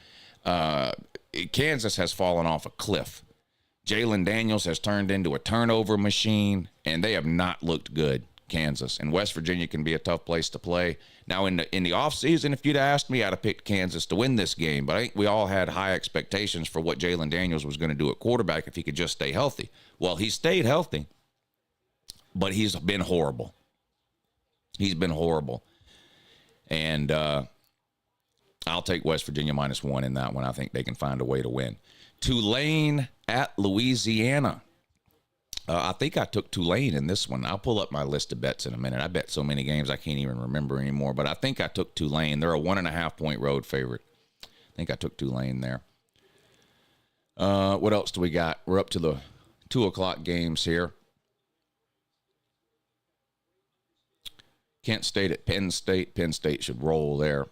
Kansas has fallen off a cliff. Jalen Daniels has turned into a turnover machine, and they have not looked good, Kansas. And West Virginia can be a tough place to play. Now, in the offseason, if you'd asked me, I'd have picked Kansas to win this game. But I think we all had high expectations for what Jalen Daniels was going to do at quarterback if he could just stay healthy. Well, he stayed healthy, but he's been horrible. He's been horrible. And I'll take West Virginia -1 in that one. I think they can find a way to win. Tulane at Louisiana. I think I took Tulane in this one. I'll pull up my list of bets in a minute. I bet so many games I can't even remember anymore. But I think I took Tulane. They're a 1.5-point road favorite. I think I took Tulane there. What else do we got? We're up to the 2 o'clock games here. Kent State at Penn State. Penn State should roll there.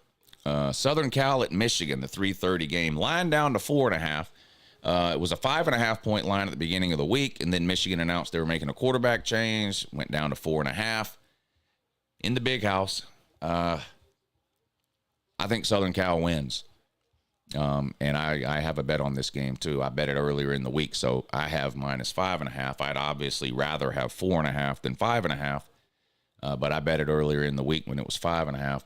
Southern Cal at Michigan, the 3:30 game. Line down to 4.5. It was a 5.5-point line at the beginning of the week, and then Michigan announced they were making a quarterback change, went down to 4.5. In the big house, I think Southern Cal wins. And I have a bet on this game, too. I bet it earlier in the week, so I have -5.5. I'd obviously rather have 4.5 than 5.5, but I bet it earlier in the week when it was 5.5.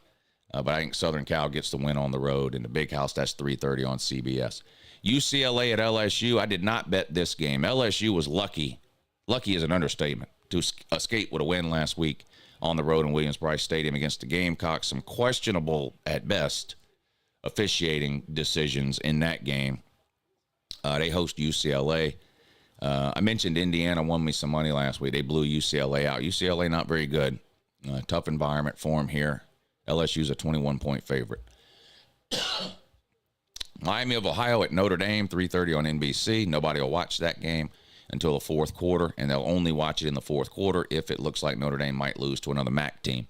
But I think Southern Cal gets the win on the road. In the big house, that's 3:30 on CBS. UCLA at LSU. I did not bet this game. LSU was lucky. Lucky is an understatement to escape with a win last week on the road in Williams-Brice Stadium against the Gamecocks. Some questionable, at best, officiating decisions in that game. They host UCLA. I mentioned Indiana won me some money last week. They blew UCLA out. UCLA not very good. Tough environment for them here. LSU's a 21-point favorite. Miami of Ohio at Notre Dame, 3:30 on NBC. Nobody will watch that game until the fourth quarter, and they'll only watch it in the fourth quarter if it looks like Notre Dame might lose to another MAC team.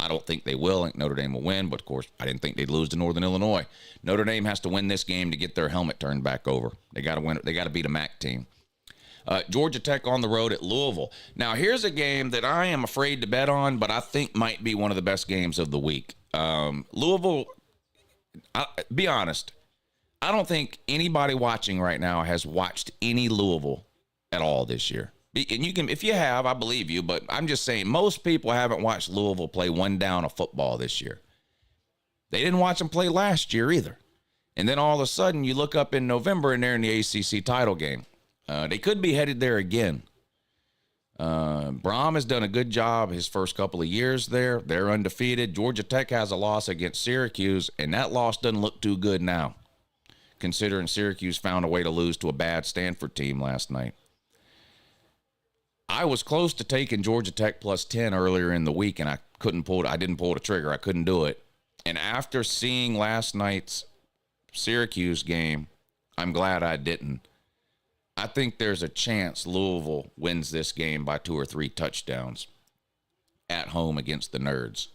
I don't think they will. I think Notre Dame will win, but, of course, I didn't think they'd lose to Northern Illinois. Notre Dame has to win this game to get their helmet turned back over. They got to win. They got to beat a MAC team. Georgia Tech on the road at Louisville. Now, here's a game that I am afraid to bet on, but I think might be one of the best games of the week. Louisville, be honest, I don't think anybody watching right now has watched any Louisville at all this year. And you can, if you have, I believe you, but I'm just saying most people haven't watched Louisville play one down of football this year. They didn't watch them play last year either. And then all of a sudden you look up in November and they're in the ACC title game. They could be headed there again. Brom has done a good job his first couple of years there. They're undefeated. Georgia Tech has a loss against Syracuse, and that loss doesn't look too good now, considering Syracuse found a way to lose to a bad Stanford team last night. I was close to taking Georgia Tech +10 earlier in the week, and I didn't pull the trigger. I couldn't do it. And after seeing last night's Syracuse game, I'm glad I didn't. I think there's a chance Louisville wins this game by 2 or 3 touchdowns at home against the Nerds.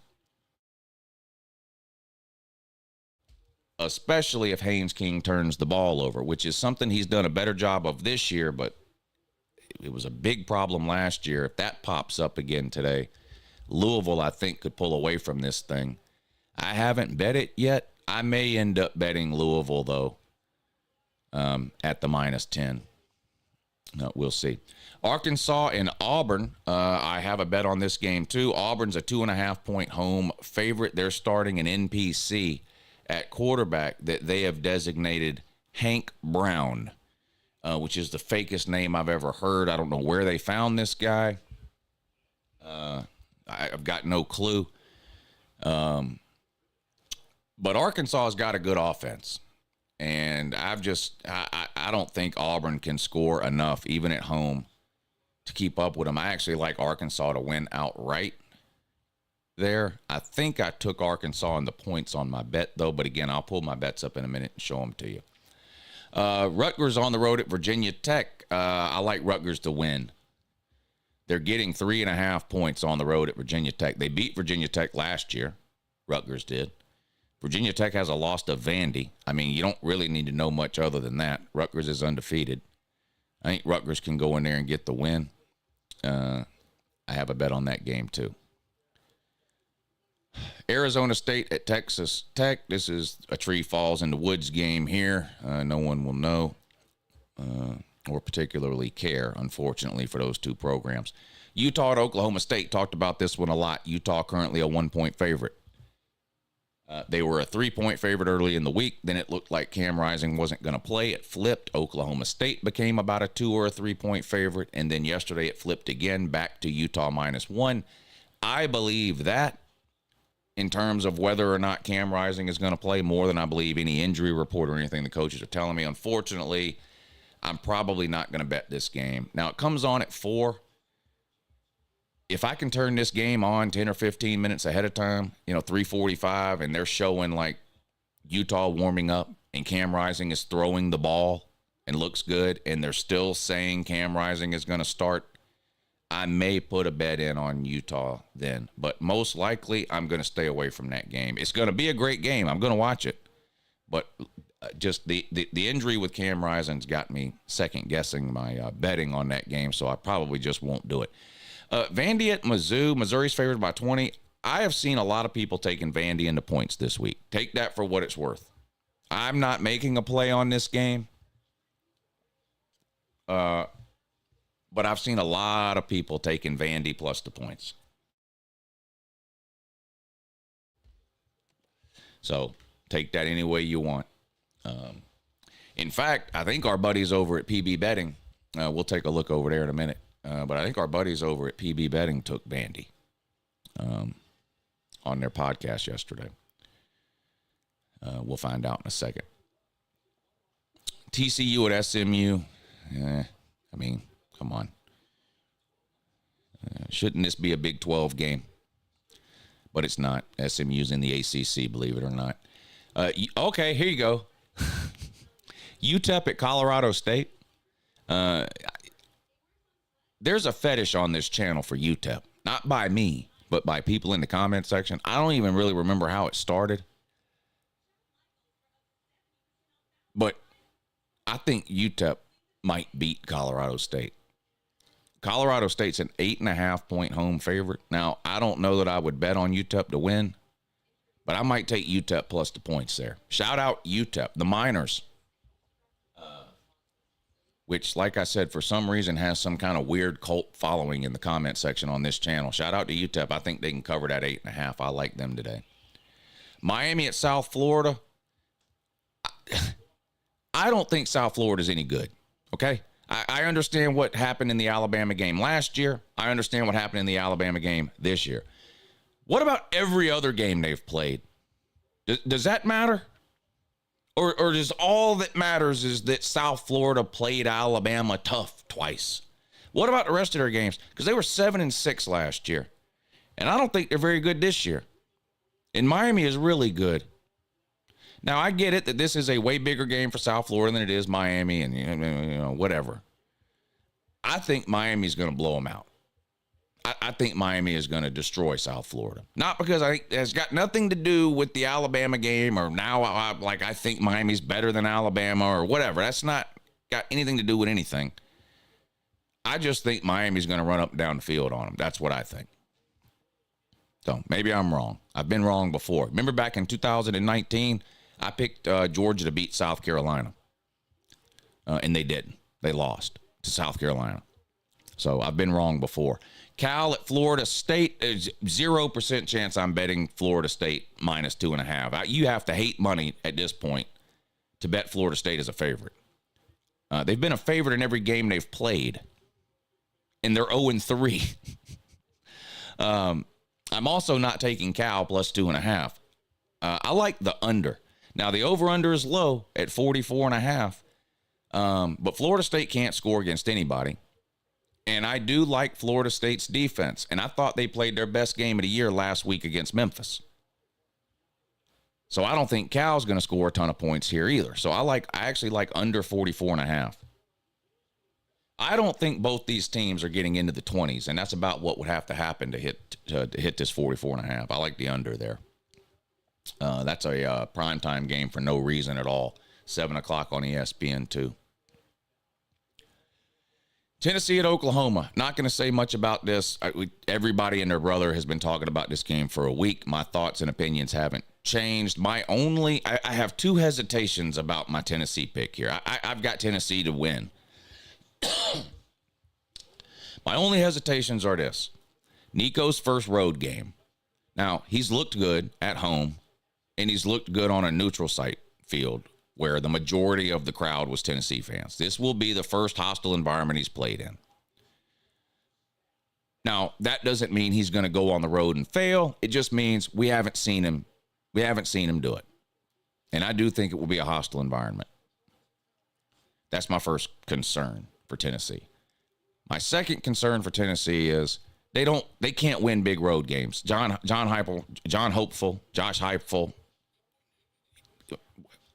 Especially if Haynes King turns the ball over, which is something he's done a better job of this year, but it was a big problem last year. If that pops up again today, Louisville, I think, could pull away from this thing. I haven't bet it yet. I may end up betting Louisville, though, at the -10. No, we'll see. Arkansas and Auburn. I have a bet on this game, too. Auburn's a 2.5-point home favorite. They're starting an NPC at quarterback that they have designated Hank Brown, which is the fakest name I've ever heard. I don't know where they found this guy. I've got no clue. But Arkansas has got a good offense. And I don't think Auburn can score enough, even at home, to keep up with them. I actually like Arkansas to win outright there. I think I took Arkansas in the points on my bet, though. But, again, I'll pull my bets up in a minute and show them to you. Rutgers on the road at Virginia Tech. I like Rutgers to win. They're getting 3.5 points on the road at Virginia Tech. They beat Virginia Tech last year. Rutgers did. Virginia Tech has a loss to Vandy. I mean, you don't really need to know much other than that. Rutgers is undefeated. I think Rutgers can go in there and get the win. I have a bet on that game, too. Arizona State at Texas Tech. This is a tree falls in the woods game here. No one will know or particularly care, unfortunately, for those two programs. Utah at Oklahoma State. Talked about this one a lot. Utah currently a 1-point favorite. They were a 3-point favorite early in the week. Then it looked like Cam Rising wasn't going to play. It flipped. Oklahoma State became about a 2 or a 3-point favorite. And then yesterday it flipped again back to Utah -1. I believe that in terms of whether or not Cam Rising is going to play more than I believe any injury report or anything the coaches are telling me. Unfortunately, I'm probably not going to bet this game. Now, it comes on at 4. If I can turn this game on 10 or 15 minutes ahead of time, 3:45, and they're showing like Utah warming up and Cam Rising is throwing the ball and looks good, and they're still saying Cam Rising is going to start, I may put a bet in on Utah then. But most likely, I'm going to stay away from that game. It's going to be a great game. I'm going to watch it. But just the injury with Cam Rising's got me second-guessing my betting on that game, so I probably just won't do it. Vandy at Mizzou. Missouri's favored by 20. I have seen a lot of people taking Vandy into points this week. Take that for what it's worth. I'm not making a play on this game. But I've seen a lot of people taking Vandy plus the points. So take that any way you want. In fact, I think our buddies over at PB Betting, we'll take a look over there in a minute. But I think our buddies over at PB Betting took Vandy on their podcast yesterday. We'll find out in a second. TCU at SMU. Come on. Shouldn't this be a Big 12 game? But it's not. SMU's in the ACC, believe it or not. Okay, here you go. UTEP at Colorado State. There's a fetish on this channel for UTEP. Not by me, but by people in the comment section. I don't even really remember how it started. But I think UTEP might beat Colorado State. Colorado State's an 8.5-point home favorite. Now, I don't know that I would bet on UTEP to win, but I might take UTEP plus the points there. Shout out UTEP, the Miners. Which, like I said, for some reason has some kind of weird cult following in the comment section on this channel. Shout out to UTEP. I think they can cover that 8.5. I like them today. Miami at South Florida. I don't think South Florida is any good, okay? I understand what happened in the Alabama game last year. I understand what happened in the Alabama game this year. What about every other game they've played? Does that matter? Or does all that matters is that South Florida played Alabama tough twice? What about the rest of their games? Because they were 7-6 last year. And I don't think they're very good this year. And Miami is really good. Now, I get it that this is a way bigger game for South Florida than it is Miami and, whatever. I think Miami's going to blow them out. I think Miami is going to destroy South Florida. Not because I think it's got nothing to do with the Alabama game or now I think Miami's better than Alabama or whatever. That's not got anything to do with anything. I just think Miami's going to run up and down the field on them. That's what I think. So maybe I'm wrong. I've been wrong before. Remember back in 2019, I picked Georgia to beat South Carolina. And they didn't. They lost to South Carolina. So I've been wrong before. Cal at Florida State, there's 0% chance I'm betting Florida State -2.5. You have to hate money at this point to bet Florida State as a favorite. They've been a favorite in every game they've played, and they're 0-3. I'm also not taking Cal plus 2.5. I like the under. Now, the over-under is low at 44.5, but Florida State can't score against anybody. And I do like Florida State's defense. And I thought they played their best game of the year last week against Memphis. So I don't think Cal's going to score a ton of points here either. So I actually like under 44.5. I don't think both these teams are getting into the 20s, and that's about what would have to happen to hit this 44.5. I like the under there. That's a primetime game for no reason at all. 7 o'clock on ESPN2. Tennessee at Oklahoma. Not going to say much about this. Everybody and their brother has been talking about this game for a week. My thoughts and opinions haven't changed. I have two hesitations about my Tennessee pick here. I've got Tennessee to win. My only hesitations are this. Nico's first road game. Now, he's looked good at home, and he's looked good on a neutral site field where the majority of the crowd was Tennessee fans. This will be the first hostile environment he's played in. Now, that doesn't mean he's going to go on the road and fail. It just means we haven't seen him do it. And I do think it will be a hostile environment. That's my first concern for Tennessee. My second concern for Tennessee is they can't win big road games. Josh Heupel.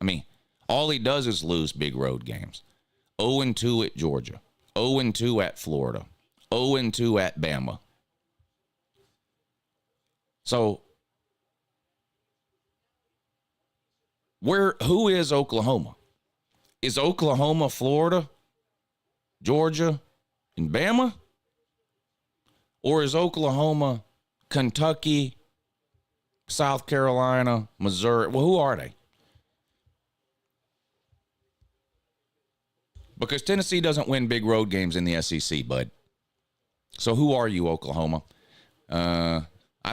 I mean, all he does is lose big road games. 0-2 at Georgia. 0-2 at Florida. 0-2 at Bama. So, who is Oklahoma? Is Oklahoma Florida, Georgia, and Bama? Or is Oklahoma Kentucky, South Carolina, Missouri? Well, who are they? Because Tennessee doesn't win big road games in the SEC, bud. So who are you, Oklahoma? I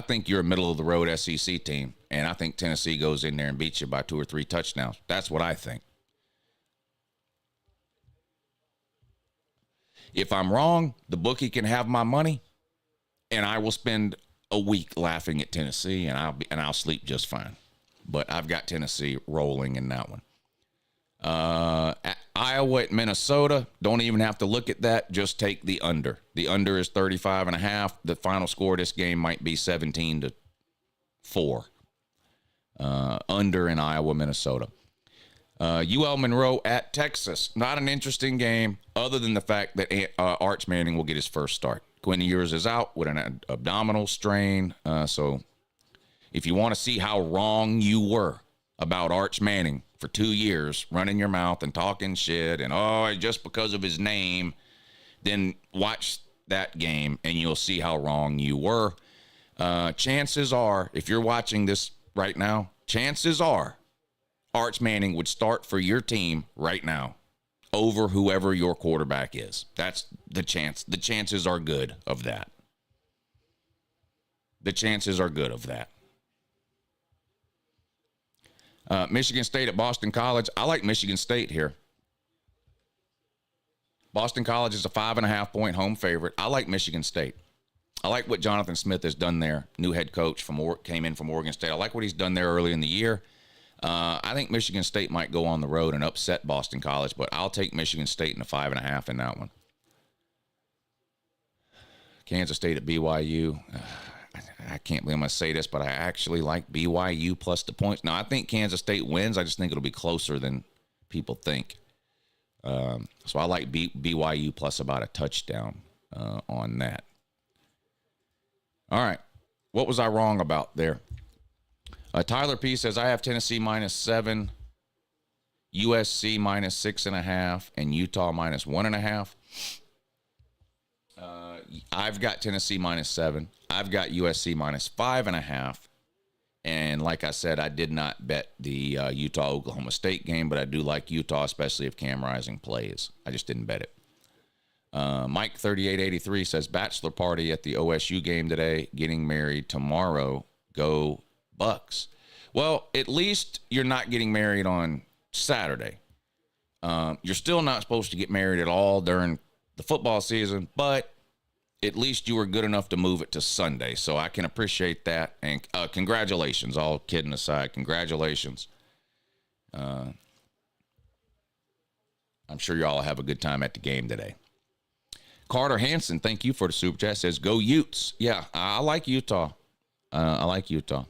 think you're a middle-of-the-road SEC team, and I think Tennessee goes in there and beats you by 2 or 3 touchdowns. That's what I think. If I'm wrong, the bookie can have my money, and I will spend a week laughing at Tennessee, and I'll sleep just fine. But I've got Tennessee rolling in that one. Iowa at Minnesota, don't even have to look at that. Just take the under. The under is 35.5. The final score of this game might be 17-4. Under in Iowa, Minnesota. UL Monroe at Texas. Not an interesting game other than the fact that Arch Manning will get his first start. Quinn Ewers is out with an abdominal strain. So if you want to see how wrong you were about Arch Manning for 2 years, running your mouth and talking shit and, just because of his name, then watch that game and you'll see how wrong you were. Chances are, if you're watching this right now, chances are Arch Manning would start for your team right now over whoever your quarterback is. That's the chance. The chances are good of that. The chances are good of that. Michigan State at Boston College. I like Michigan State here. Boston College is a 5.5-point home favorite. I like Michigan State. I like what Jonathan Smith has done there. New head coach came in from Oregon State. I like what he's done there early in the year. I think Michigan State might go on the road and upset Boston College, but I'll take Michigan State in the 5.5 in that one. Kansas State at BYU. I can't believe I'm going to say this, but I actually like BYU plus the points. Now, I think Kansas State wins. I just think it'll be closer than people think. So I like BYU plus about a touchdown on that. All right. What was I wrong about there? Tyler P. says, I have Tennessee -7, USC -6.5, and Utah -1.5. I've got Tennessee -7. I've got USC -5.5. And like I said, I did not bet the Utah-Oklahoma State game, but I do like Utah, especially if Cam Rising plays. I just didn't bet it. Mike 3883 says, bachelor party at the OSU game today, getting married tomorrow. Go Bucks. Well, at least you're not getting married on Saturday. You're still not supposed to get married at all during the football season, but at least you were good enough to move it to Sunday. So I can appreciate that. And congratulations, all kidding aside. Congratulations. I'm sure y'all have a good time at the game today. Carter Hansen, thank you for the super chat, says, go Utes. Yeah, I like Utah. I like Utah.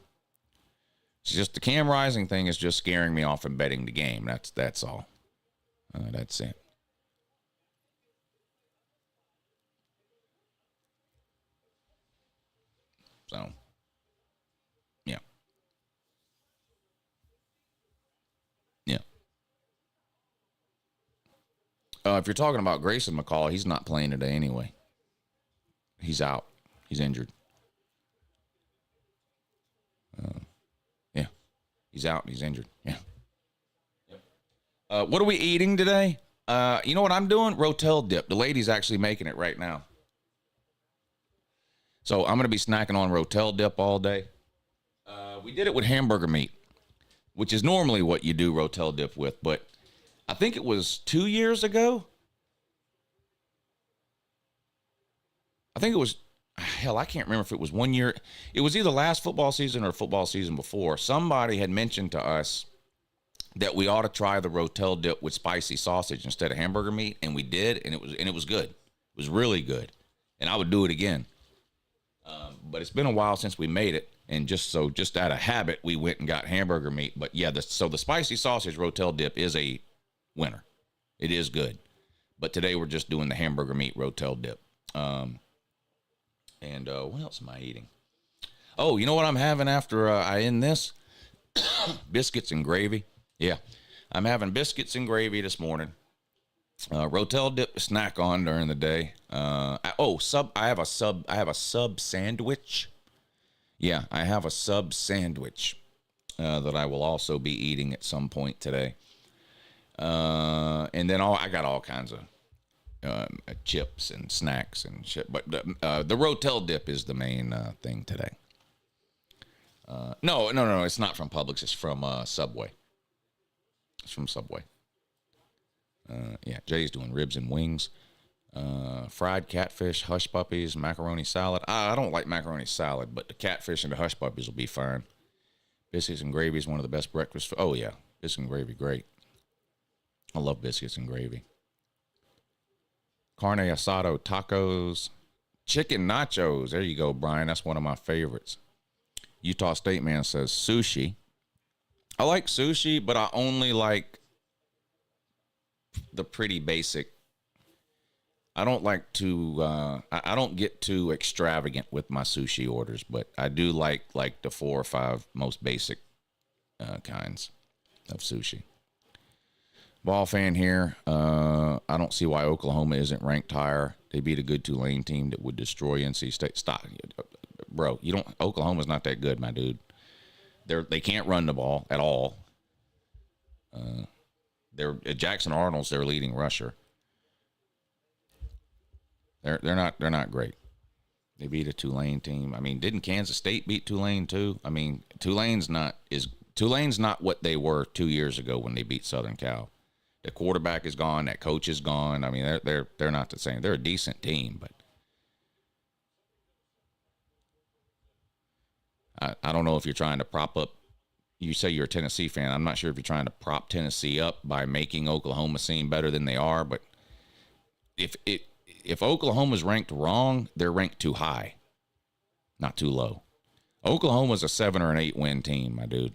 It's just the Cam Rising thing is just scaring me off and betting the game. That's all. That's it. So, yeah. Yeah. If you're talking about Grayson McCall, he's not playing today anyway. He's out. He's injured. Yeah. He's out. He's injured. Yeah. What are we eating today? You know what I'm doing? Rotel dip. The lady's actually making it right now. So I'm going to be snacking on Rotel dip all day. We did it with hamburger meat, which is normally what you do Rotel dip with, but I think it was 2 years ago. I think it was, hell, I can't remember if it was 1 year. It was either last football season or football season before. Somebody had mentioned to us that we ought to try the Rotel dip with spicy sausage instead of hamburger meat, and we did, and it was good. It was really good, and I would do it again. But it's been a while since we made it, and just out of habit, we went and got hamburger meat. But yeah, so the spicy sausage Rotel dip is a winner. It is good. But today we're just doing the hamburger meat Rotel dip. And what else am I eating? Oh, you know what I'm having after I end this? Biscuits and gravy. Yeah, I'm having biscuits and gravy this morning. Rotel dip to snack on during the day. I have a sub sandwich. Yeah, I have a sub sandwich that I will also be eating at some point today. And then I got all kinds of chips and snacks and shit. But the Rotel dip is the main thing today. No, it's not from Publix. It's from Subway. It's from Subway. Yeah, Jay's doing ribs and wings. Fried catfish, hush puppies, macaroni salad. I don't like macaroni salad, but the catfish and the hush puppies will be fine. Biscuits and gravy is one of the best breakfasts. Oh, yeah. Biscuits and gravy, great. I love biscuits and gravy. Carne asado tacos. Chicken nachos. There you go, Brian. That's one of my favorites. Utah State Man says sushi. I like sushi, but I only like the pretty basic. I don't like to, I don't get too extravagant with my sushi orders, but I do like the 4 or 5 most basic kinds of sushi. Ball fan here. I don't see why Oklahoma isn't ranked higher. They beat a good Tulane team that would destroy NC State. Stop, bro. Oklahoma's not that good, my dude. They can't run the ball at all. Jackson Arnold's their leading rusher. They're not great. They beat a Tulane team. I mean, didn't Kansas State beat Tulane too? I mean, Tulane's not what they were 2 years ago when they beat Southern Cal. The quarterback is gone. That coach is gone. I mean, they're not the same. They're a decent team, but I don't know if you're trying to prop up. You say you're a Tennessee fan. I'm not sure if you're trying to prop Tennessee up by making Oklahoma seem better than they are. But if Oklahoma's ranked wrong, they're ranked too high, not too low. Oklahoma's a 7 or an 8 win team, my dude.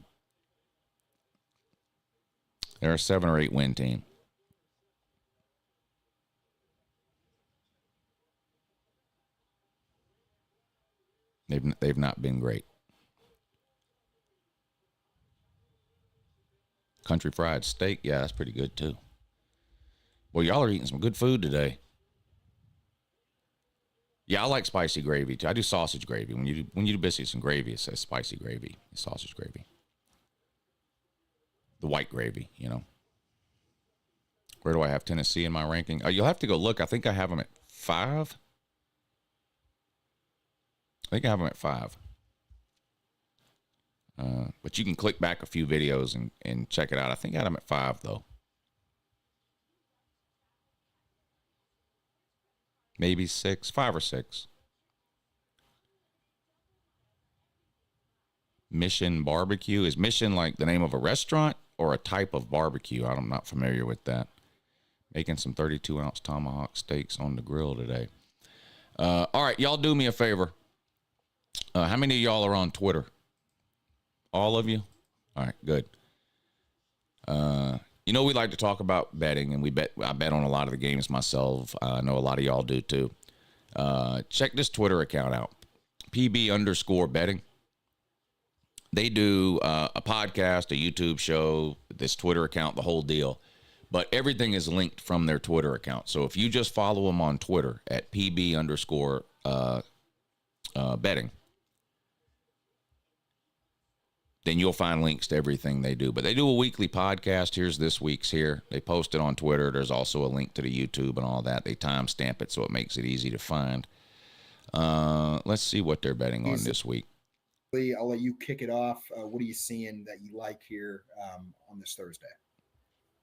They're a 7 or 8 win team. They've not been great. Country fried steak, yeah, that's pretty good too. Well, y'all are eating some good food today. Yeah, I like spicy gravy too. I do sausage gravy. When you do biscuits and gravy, it says spicy gravy. It's sausage gravy. The white gravy, you know. Where do I have Tennessee in my ranking? Oh, you'll have to go look. I think I have them at 5. I think I have them at 5. But you can click back a few videos and check it out. I think I had them at 5, though. Maybe 6, 5 or 6. Mission Barbecue. Is Mission like the name of a restaurant or a type of barbecue? I'm not familiar with that. Making some 32-ounce tomahawk steaks on the grill today. All right, y'all do me a favor. How many of y'all are on Twitter? All of you? All right, good. We like to talk about betting, and I bet on a lot of the games myself. I know a lot of y'all do too. Check this Twitter account out, PB_betting. They do a podcast, a YouTube show, this Twitter account, the whole deal. But everything is linked from their Twitter account. So if you just follow them on Twitter at PB underscore betting, then you'll find links to everything they do. But they do a weekly podcast. Here's this week's here. They post it on Twitter. There's also a link to the YouTube and all that. They timestamp it so it makes it easy to find. Let's see what they're betting on this week. I'll let you kick it off. What are you seeing that you like here on this Thursday?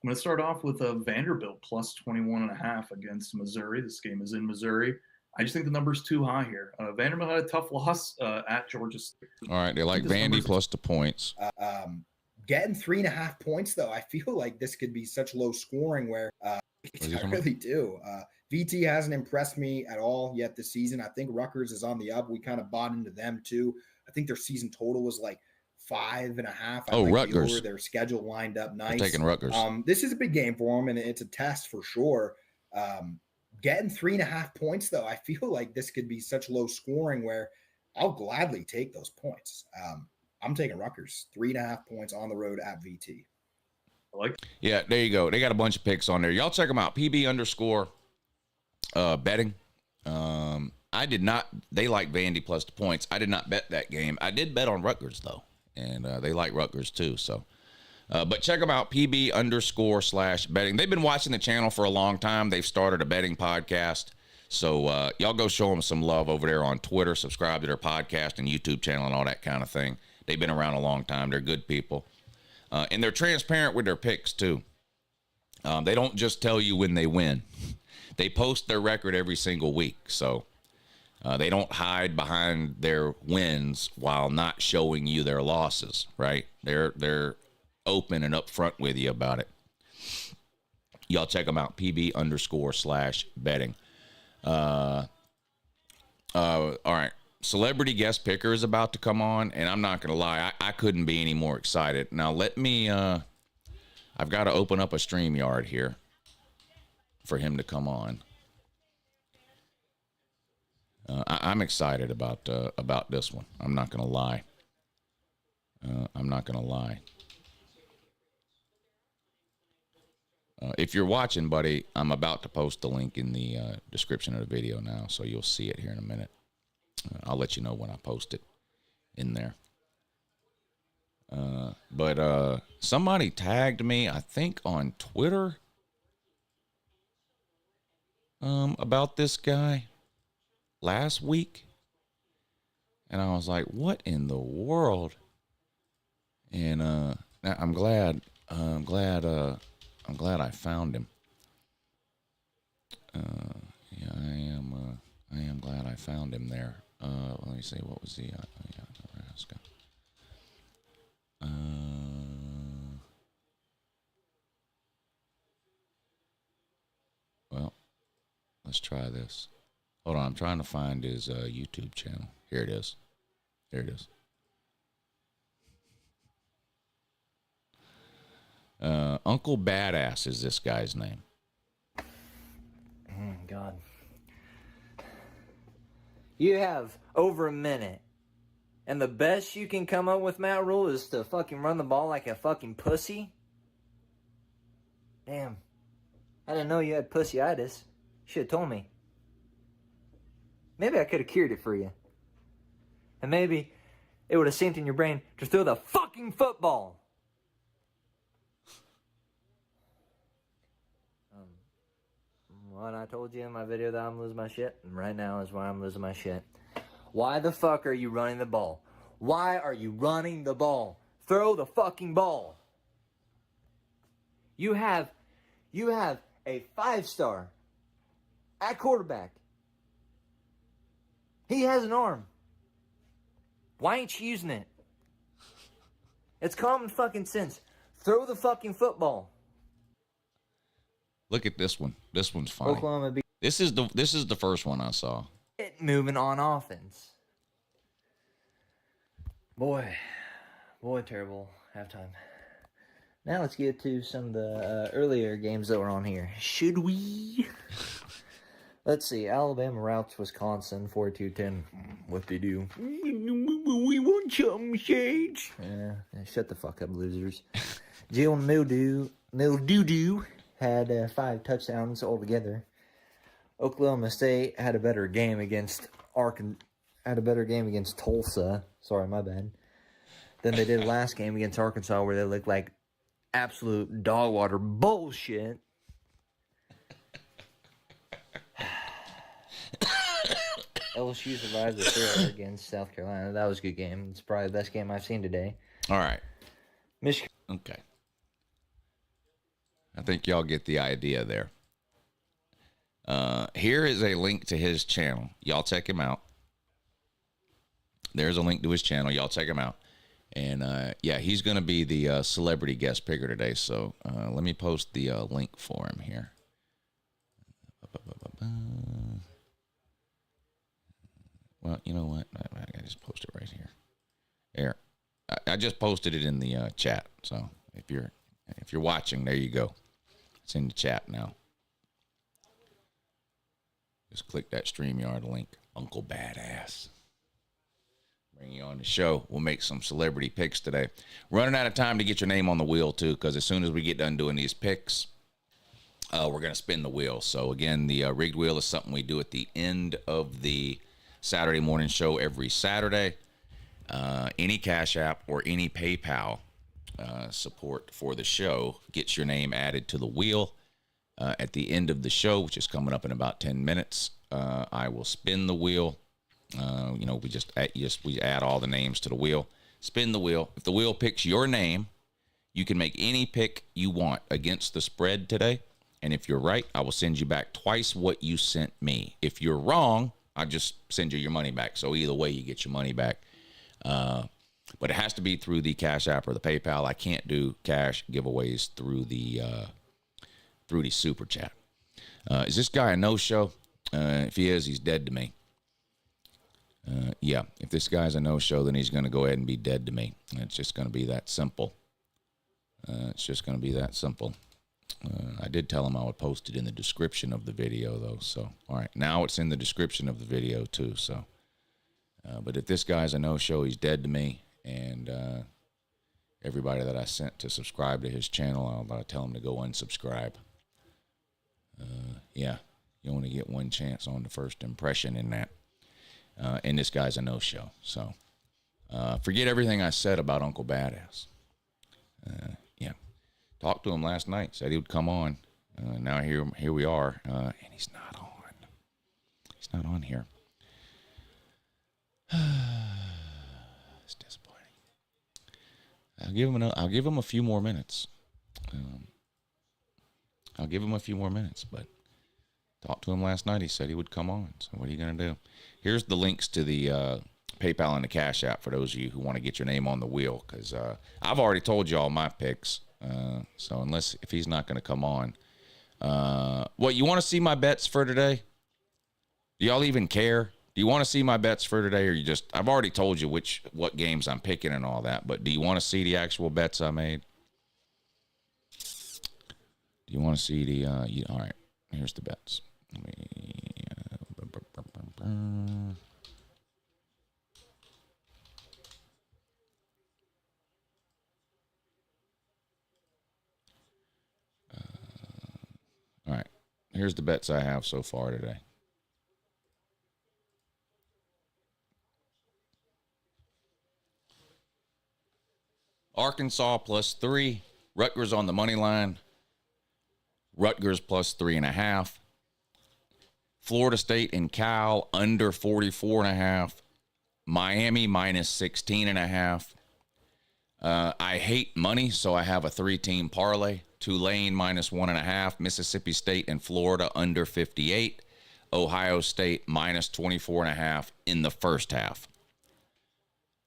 I'm going to start off with a Vanderbilt plus 21.5 against Missouri. This game is in Missouri. I just think the number's too high here. Vanderbilt had a tough loss at Georgia State. All right, they like Vandy plus the points. Getting 3.5 points, though, I feel like this could be such low scoring where I really do. VT hasn't impressed me at all yet this season. I think Rutgers is on the up. We kind of bought into them, too. I think their season total was like 5.5. Oh, Rutgers. Their schedule lined up nice. I'm taking Rutgers. This is a big game for them, and it's a test for sure. Getting 3.5 points, though, I feel like this could be such low scoring where I'll gladly take those points. I'm taking Rutgers, 3.5 points on the road at VT. Yeah, there you go. They got a bunch of picks on there. Y'all check them out. PB underscore betting. I did not. They like Vandy plus the points. I did not bet that game. I did bet on Rutgers, though, and they like Rutgers, too, so. But check them out, PB underscore / betting. They've been watching the channel for a long time. They've started a betting podcast. So y'all go show them some love over there on Twitter. Subscribe to their podcast and YouTube channel and all that kind of thing. They've been around a long time. They're good people. And they're transparent with their picks, too. They don't just tell you when they win. They post their record every single week. So they don't hide behind their wins while not showing you their losses, right? They're open and upfront with you about it. Y'all check them out, PB underscore / betting. All right. Celebrity guest picker is about to come on, and I'm not going to lie. I couldn't be any more excited. Now, let me, I've got to open up a StreamYard here for him to come on. I'm excited about this one. I'm not going to lie. If you're watching, buddy, I'm about to post the link in the description of the video now, so you'll see it here in a minute. I'll let you know when I post it in there. But somebody tagged me, I think, on Twitter about this guy last week. And I was like, what in the world? And I'm glad I found him. Yeah, I am glad I found him there. Let me see, what was he? Nebraska. Well, let's try this. Hold on, I'm trying to find his YouTube channel. Here it is. There it is. Uncle Badass is this guy's name. God. You have over a minute. And the best you can come up with, Matt Rule, is to fucking run the ball like a fucking pussy? Damn. I didn't know you had pussyitis. Should have told me. Maybe I could have cured it for you. And maybe it would have synced in your brain to throw the fucking football. Well, I told you in my video that I'm losing my shit, and right now is why I'm losing my shit. Why the fuck are you running the ball? Why are you running the ball? Throw the fucking ball. You have a 5-star at quarterback. He has an arm. Why ain't you using it? It's common fucking sense. Throw the fucking football. Look at this one. This one's funny. Oklahoma beat. This is the first one I saw. Moving on offense. Boy, terrible halftime. Now let's get to some of the earlier games that were on here. Should we? Let's see. Alabama routes Wisconsin 42-10. What they do? We want some shades. Yeah, shut the fuck up, losers. Jill Mildew had 5 touchdowns altogether. Oklahoma State had a better game against Tulsa. Sorry, my bad. Than they did last game against Arkansas, where they looked like absolute dog water bullshit. LSU survived the thriller against South Carolina. That was a good game. It's probably the best game I've seen today. All right. Michigan. Okay. I think y'all get the idea there. Here is a link to his channel. Y'all check him out. There's a link to his channel. Y'all check him out. And, yeah, he's going to be the celebrity guest picker today. So let me post the link for him here. Well, you know what? I just post it right here. There. I just posted it in the chat. So if you're watching, there you go. It's in the chat now. Just click that StreamYard link. Uncle Badass. Bring you on the show. We'll make some celebrity picks today. Running out of time to get your name on the wheel, too, because as soon as we get done doing these picks, we're going to spin the wheel. So, again, the rigged wheel is something we do at the end of the Saturday morning show every Saturday. Any Cash App or any PayPal support for the show gets your name added to the wheel. At the end of the show, which is coming up in about 10 minutes, I will spin the wheel. We add all the names to the wheel. Spin the wheel. If the wheel picks your name, you can make any pick you want against the spread today. And if you're right, I will send you back twice what you sent me. If you're wrong, I'll just send you your money back. So either way, you get your money back. But it has to be through the Cash App or the PayPal. I can't do cash giveaways through the Super Chat. Is this guy a no-show? If he is, he's dead to me. Yeah, if this guy's a no-show, then he's going to go ahead and be dead to me. It's just going to be that simple. I did tell him I would post it in the description of the video, though. So, all right, now it's in the description of the video, too. So, but if this guy's a no-show, he's dead to me. And everybody that I sent to subscribe to his channel, I'll tell him to go unsubscribe. Yeah, you only get one chance on the first impression in that. And this guy's a no-show. So forget everything I said about Uncle Badass. Yeah. Talked to him last night. Said he would come on. Now here we are. And he's not on. He's not on here. It's disappointing. I'll give him a few more minutes. But talked to him last night. He said he would come on. So what are you going to do? Here's the links to the PayPal and the Cash App for those of you who want to get your name on the wheel, because I've already told you all my picks. So if he's not going to come on. What, you want to see my bets for today? Do y'all even care? Do you want to see my bets for today, or I've already told you what games I'm picking and all that, but do you want to see the actual bets I made? Do you want to see all right, here's the bets. All right, here's the bets I have so far today. Arkansas +3, Rutgers on the money line, Rutgers +3.5, Florida State and Cal under 44.5, Miami -16.5. I hate money, so I have a 3-team parlay. Tulane -1.5, Mississippi State and Florida under 58, Ohio State -24.5 in the first half.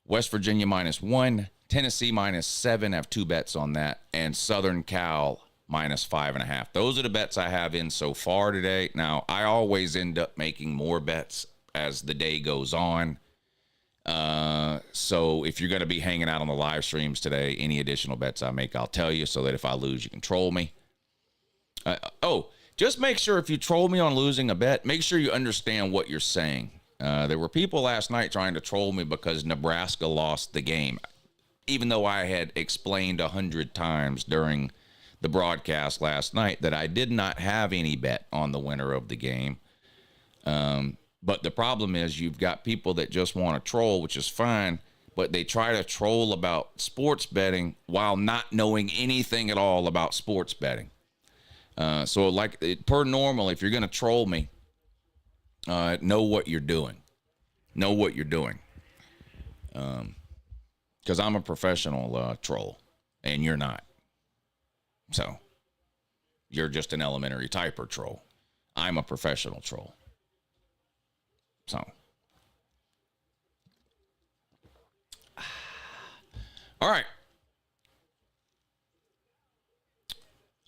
West Virginia -1, Tennessee -7, have 2 bets on that, and Southern Cal -5.5. Those are the bets I have in so far today. Now, I always end up making more bets as the day goes on. So if you're going to be hanging out on the live streams today, any additional bets I make, I'll tell you, so that if I lose, you can troll me. Just make sure if you troll me on losing a bet, make sure you understand what you're saying. There were people last night trying to troll me because Nebraska lost the game, even though I had explained 100 times during the broadcast last night that I did not have any bet on the winner of the game. But the problem is you've got people that just want to troll, which is fine, but they try to troll about sports betting while not knowing anything at all about sports betting. So like per normal, if you're going to troll me, know what you're doing. Know what you're doing. Because I'm a professional troll, and you're not. So you're just an elementary typer troll. I'm a professional troll. So. All right.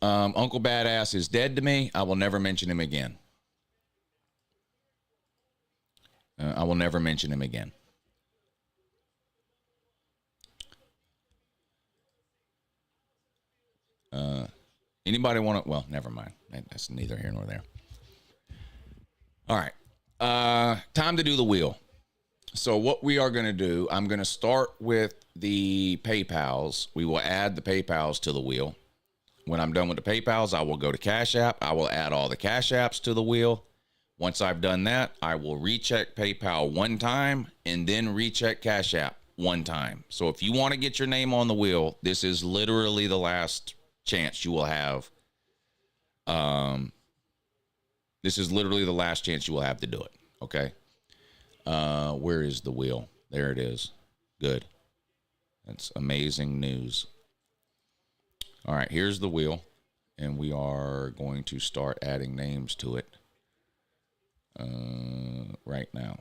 Uncle Badass is dead to me. I will never mention him again. I will never mention him again. Anybody want to? Well, never mind. That's neither here nor there. All right. Time to do the wheel. So what we are going to do, I'm going to start with the PayPals. We will add the PayPals to the wheel. When I'm done with the PayPals, I will go to Cash App. I will add all the Cash Apps to the wheel. Once I've done that, I will recheck PayPal one time and then recheck Cash App one time. So if you want to get your name on the wheel, this is literally the last chance you will have. This is literally the last chance you will have to do it. Okay. Where is the wheel? There it is. Good. That's amazing news. All right, here's the wheel, and we are going to start adding names to it right now.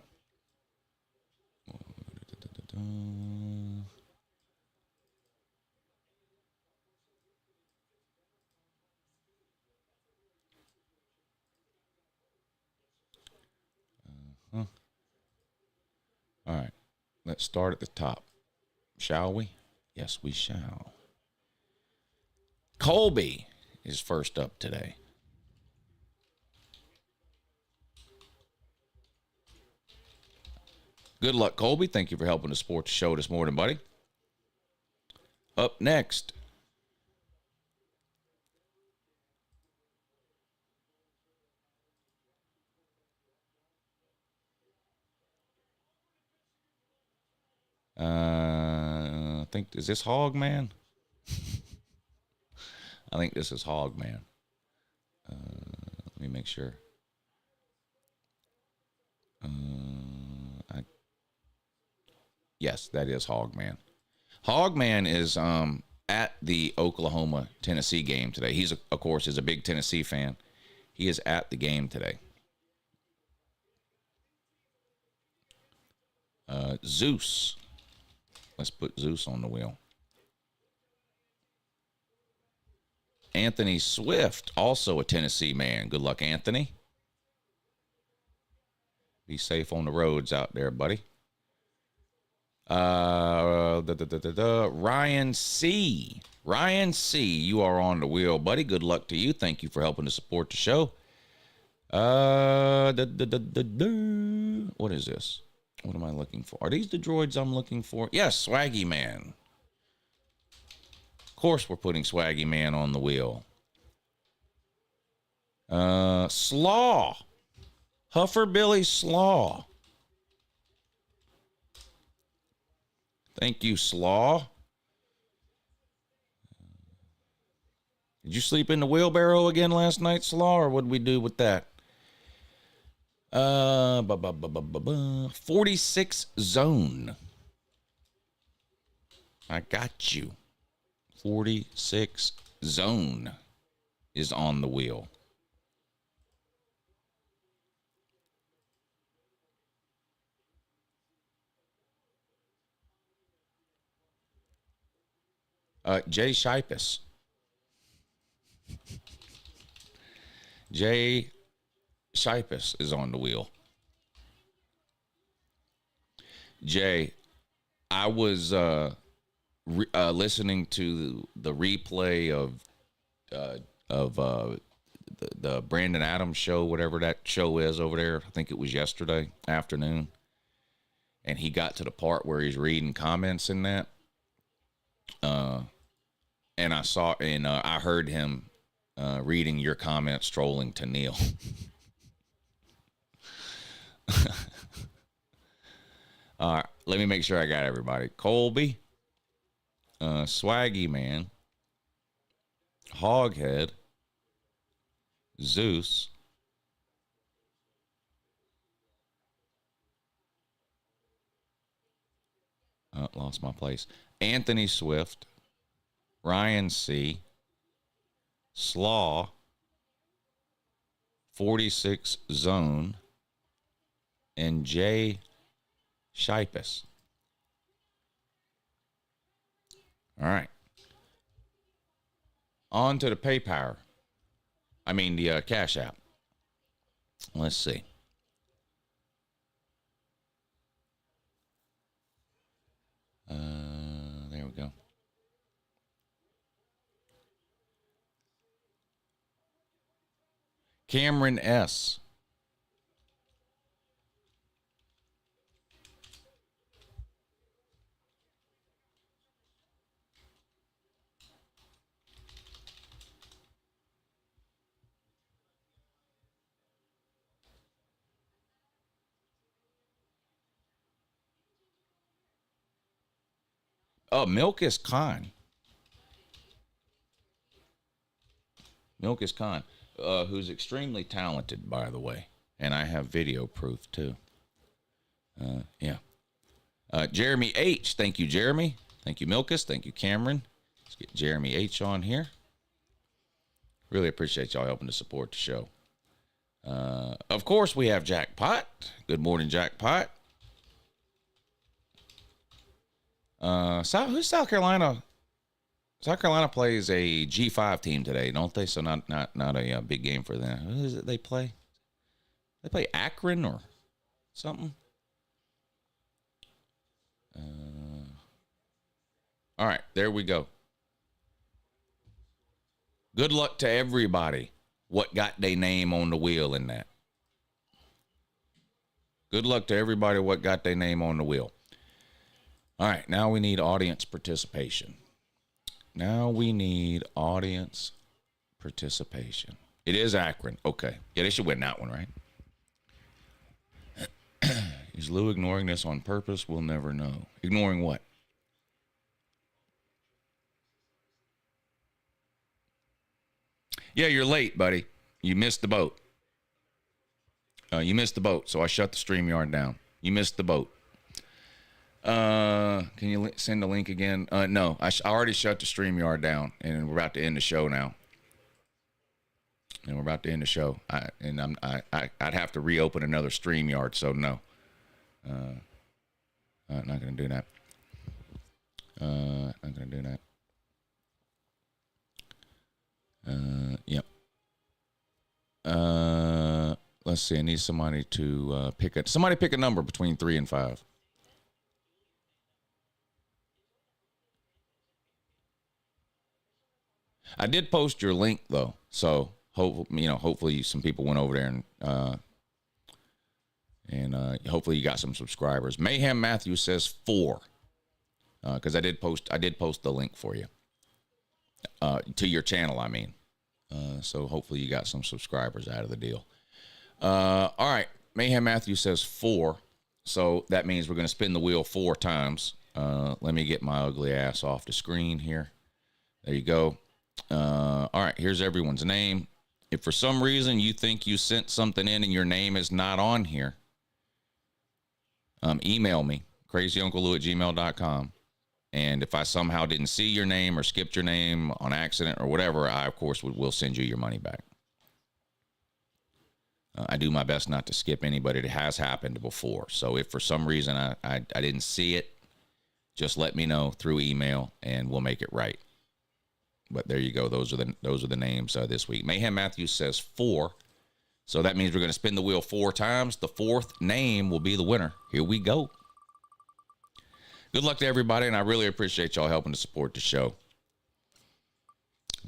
All right, let's start at the top, shall we? Yes, we shall. Colby is first up today. Good luck, Colby. Thank you for helping to support the show this morning, buddy. Up next, I think, is this Hog Man? I think this is Hog Man. Let me make sure. Yes, that is Hog Man. Hog Man is at the Oklahoma-Tennessee game today. He's, of course, is a big Tennessee fan. He is at the game today. Zeus. Let's put Zeus on the wheel. Anthony Swift, also a Tennessee man. Good luck, Anthony. Be safe on the roads out there, buddy. Ryan C. Ryan C., you are on the wheel, buddy. Good luck to you. Thank you for helping to support the show. What is this? What am I looking for? Are these the droids I'm looking for? Yes, Swaggy Man. Of course we're putting Swaggy Man on the wheel. Slaw. Huffer Billy Slaw. Thank you, Slaw. Did you sleep in the wheelbarrow again last night, Slaw, or what did we do with that? 46 Zone. I got you. 46 Zone is on the wheel. Jay Shipus. Jay Shipus is on the wheel. Jay, I was listening to the replay of the Brandon Adams show, whatever that show is over there. I think it was yesterday afternoon. And he got to the part where he's reading comments in that. and I heard him reading your comments, trolling to Neil. All right, let me make sure I got everybody. Colby, Swaggy Man, Hoghead, Zeus, lost my place. Anthony Swift, Ryan C, Slaw, 46 Zone, and Jay Shipus. All right. On to the PayPal. I mean the Cash App. Let's see. There we go. Cameron S. Oh, Milkus Khan. Milkus Khan, who's extremely talented, by the way. And I have video proof, too. Yeah. Jeremy H. Thank you, Jeremy. Thank you, Milkus. Thank you, Cameron. Let's get Jeremy H. on here. Really appreciate y'all helping to support the show. Of course, we have Jackpot. Good morning, Jackpot. Who's South Carolina? South Carolina plays a G5 team today, don't they? So not a big game for them. Who is it they play? They play Akron or something? All right, there we go. Good luck to everybody. What got their name on the wheel in that? Good luck to everybody what got their name on the wheel. All right, now we need audience participation. It is Akron. Okay. Yeah, they should win that one, right? Is Lou ignoring this on purpose? We'll never know. Ignoring what? Yeah, you're late, buddy. You missed the boat. So I shut the StreamYard down. You missed the boat. Can you send the link again? No, I already shut the StreamYard down, and we're about to end the show now. I'd have to reopen another StreamYard, so no. Not going to do that. Yep. Let's see. I need somebody to pick a number between 3 and 5. I did post your link though, so hopefully some people went over there and hopefully you got some subscribers. Mayhem Matthew says 4, because I did post the link for you to your channel. I mean, so hopefully you got some subscribers out of the deal. All right, Mayhem Matthew says 4, so that means we're going to spin the wheel 4 times. Let me get my ugly ass off the screen here. There you go. All right, here's everyone's name. If for some reason you think you sent something in and your name is not on here, email me, crazyunclelou@gmail.com. And if I somehow didn't see your name or skipped your name on accident or whatever, I, of course, will send you your money back. I do my best not to skip anybody. That has happened before. So if for some reason I didn't see it, just let me know through email and we'll make it right. But there you go. Those are the names this week. Mayhem Matthews says 4. So that means we're going to spin the wheel 4 times. The 4th name will be the winner. Here we go. Good luck to everybody, and I really appreciate y'all helping to support the show.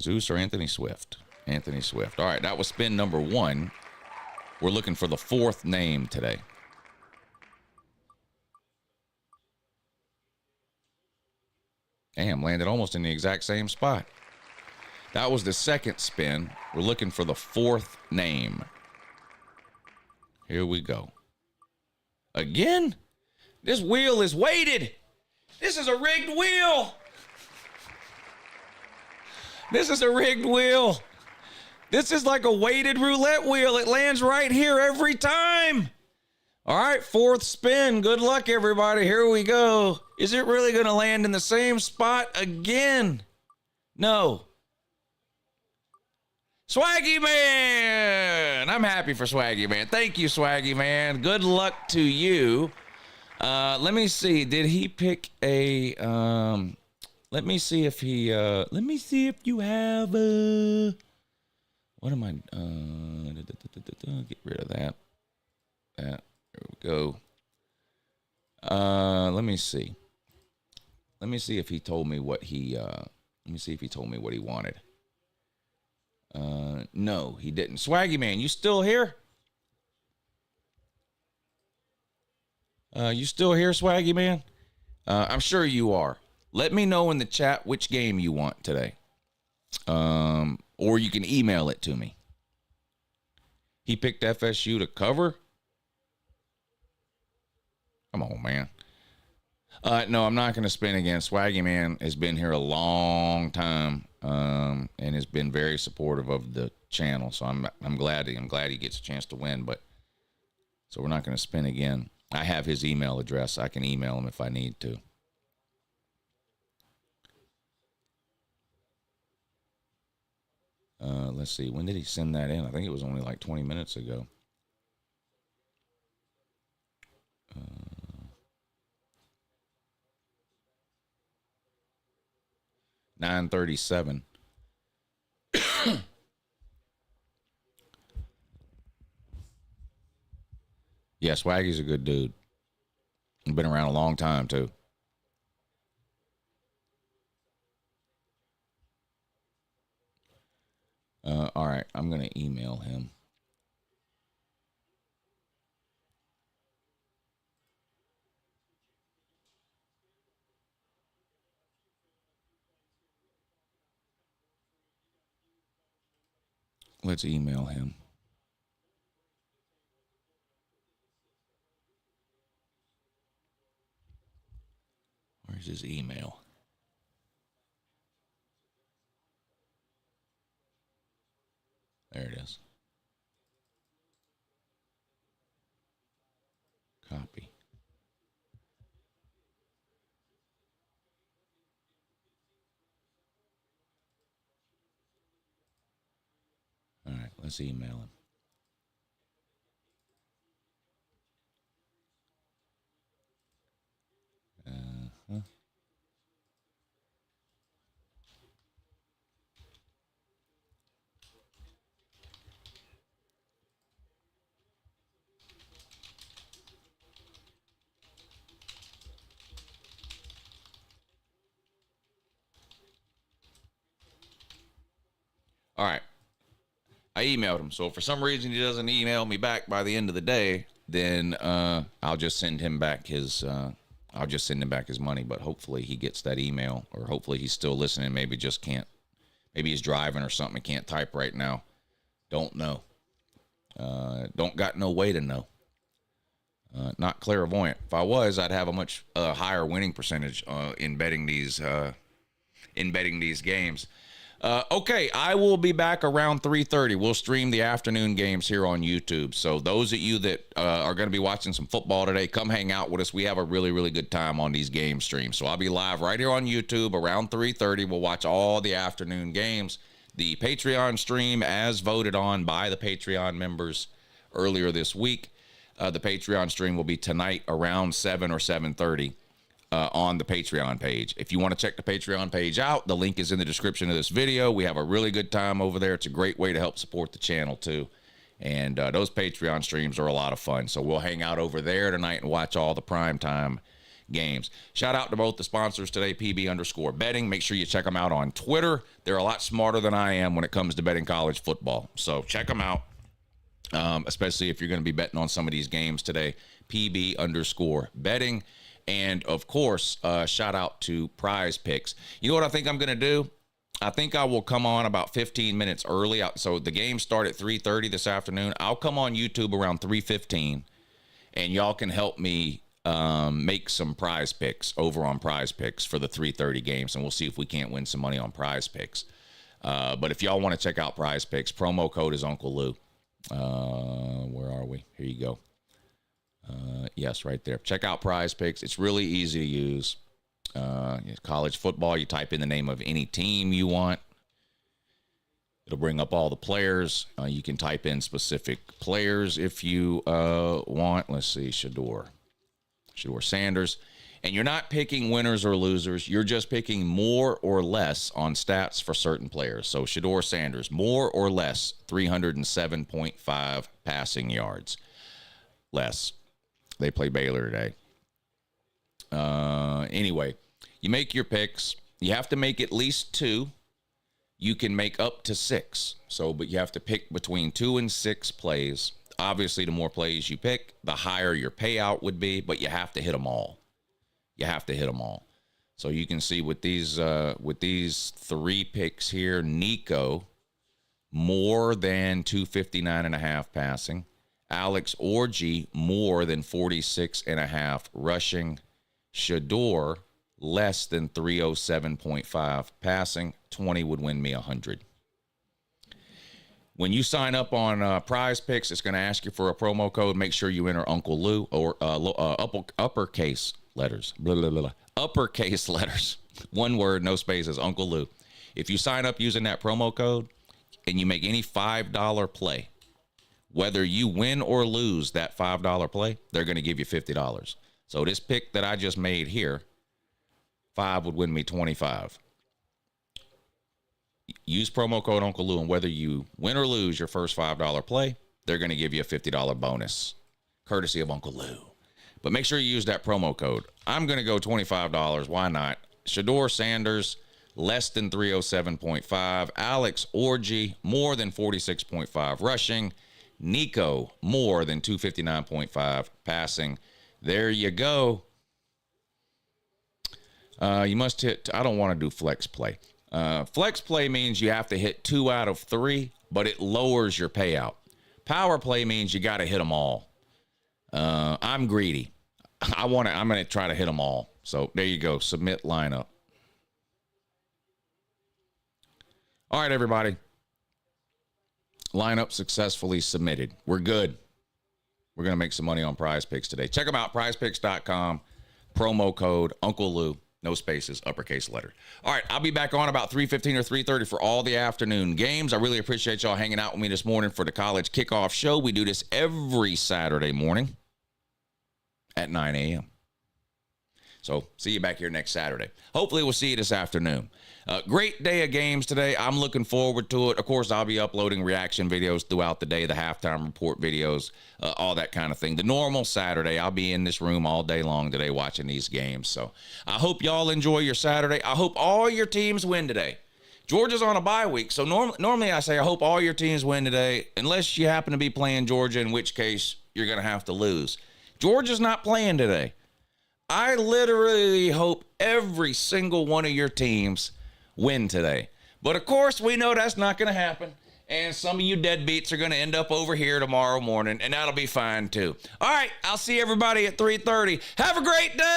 Zeus or Anthony Swift? Anthony Swift. All right, that was spin number 1. We're looking for the 4th name today. Damn, landed almost in the exact same spot. That was the second spin. We're looking for the fourth name. Here we go. Again? This wheel is weighted. This is a rigged wheel. This is a rigged wheel. This is like a weighted roulette wheel. It lands right here every time. All right, fourth spin. Good luck, everybody. Here we go. Is it really going to land in the same spot again? No. Swaggy Man. I'm happy for Swaggy Man. Thank you, Swaggy Man. Good luck to you. Let me see. Did he pick a... let me see if he... let me see if you have... what am I... get rid of that. There we go. Let me see. Let me see if he told me what he... let me see if he told me what he wanted. No, he didn't. Swaggy Man, you still here? You still here, Swaggy Man? I'm sure you are. Let me know in the chat which game you want today. Or you can email it to me. He picked FSU to cover? Come on, man. No, I'm not going to spin again. Swaggy Man has been here a long time, and has been very supportive of the channel. So I'm glad he gets a chance to win. But so we're not going to spin again. I have his email address. I can email him if I need to. Let's see. When did he send that in? I think it was only like 20 minutes ago. 9:37. Yeah, Swaggy's a good dude. He's been around a long time, too. All right, I'm going to email him. Let's email him. Where's his email? There it is. Copy. All right, let's email him. All right. I emailed him. So if for some reason he doesn't email me back by the end of the day, then I'll just send him back his money. But hopefully he gets that email, or hopefully he's still listening. Maybe just can't. Maybe he's driving or something. He can't type right now. Don't know. Don't got no way to know. Not clairvoyant. If I was, I'd have a much higher winning percentage in betting these games. Okay, I will be back around 3:30. We'll stream the afternoon games here on YouTube. So those of you that are going to be watching some football today, come hang out with us. We have a really, really good time on these game streams. So I'll be live right here on YouTube around 3:30. We'll watch all the afternoon games. The Patreon stream, as voted on by the Patreon members earlier this week, the Patreon stream will be tonight around 7 or 7:30. On the Patreon page. If you want to check the Patreon page out, the link is in the description of this video. We have a really good time over there. It's a great way to help support the channel too. And those Patreon streams are a lot of fun. So we'll hang out over there tonight and watch all the primetime games. Shout out to both the sponsors today, PB_betting. Make sure you check them out on Twitter. They're a lot smarter than I am when it comes to betting college football. So check them out, especially if you're going to be betting on some of these games today. PB_betting. And, of course, shout out to PrizePicks. You know what I think I'm going to do? I think I will come on about 15 minutes early. So the game started at 3:30 this afternoon. I'll come on YouTube around 3:15, and y'all can help me make some prize picks over on PrizePicks for the 3:30 games, and we'll see if we can't win some money on PrizePicks. But if y'all want to check out PrizePicks, promo code is Uncle Lou. Where are we? Here you go. Yes, right there. Check out PrizePicks. It's really easy to use. College football, you type in the name of any team you want. It'll bring up all the players. You can type in specific players if you want. Let's see, Shador Sanders. And you're not picking winners or losers. You're just picking more or less on stats for certain players. So Shador Sanders, more or less 307.5 passing yards. Less. They play Baylor today. Anyway, you make your picks. You have to make at least 2. You can make up to 6. But you have to pick between 2 and 6 plays. Obviously, the more plays you pick, the higher your payout would be, but you have to hit them all. You have to hit them all. So you can see with these 3 picks here, Nico, more than 259.5 passing. Alex Orji, more than 46.5 rushing. Shador, less than 307.5 passing. 20 would win me 100. When you sign up on PrizePicks, it's going to ask you for a promo code. Make sure you enter Uncle Lou or uppercase letters. Blah, blah, blah, blah. Uppercase letters. One word, no spaces, Uncle Lou. If you sign up using that promo code and you make any $5 play, whether you win or lose that $5 play, they're going to give you $50. So this pick that I just made here, 5 would win me 25. Use promo code Uncle Lou, and whether you win or lose your first $5 play, they're going to give you a $50 bonus, courtesy of Uncle Lou. But make sure you use that promo code. I'm going to go $25. Why not? Shador Sanders, less than 307.5. Alex Orji, more than 46.5 rushing. Nico, more than 259.5 passing. There you go. You must hit, I don't want to do flex play. Flex play means you have to hit 2 out of 3, but it lowers your payout. Power play means you got to hit them all. I'm greedy. I'm going to try to hit them all. So there you go. Submit lineup. All right, everybody. Lineup successfully submitted. We're good. We're going to make some money on PrizePicks today. Check them out, prizepicks.com. Promo code Uncle Lou. No spaces, uppercase letter. All right, I'll be back on about 3:15 or 3:30 for all the afternoon games. I really appreciate y'all hanging out with me this morning for the college kickoff show. We do this every Saturday morning at 9 a.m. So see you back here next Saturday. Hopefully we'll see you this afternoon. Great day of games today. I'm looking forward to it. Of course, I'll be uploading reaction videos throughout the day, the halftime report videos, all that kind of thing. The normal Saturday, I'll be in this room all day long today watching these games. So I hope y'all enjoy your Saturday. I hope all your teams win today. Georgia's on a bye week, so normally I say I hope all your teams win today, unless you happen to be playing Georgia, in which case you're going to have to lose. Georgia's not playing today. I literally hope every single one of your teams win today. But of course, we know that's not going to happen. And some of you deadbeats are going to end up over here tomorrow morning, and that'll be fine too. All right, I'll see everybody at 3:30. Have a great day.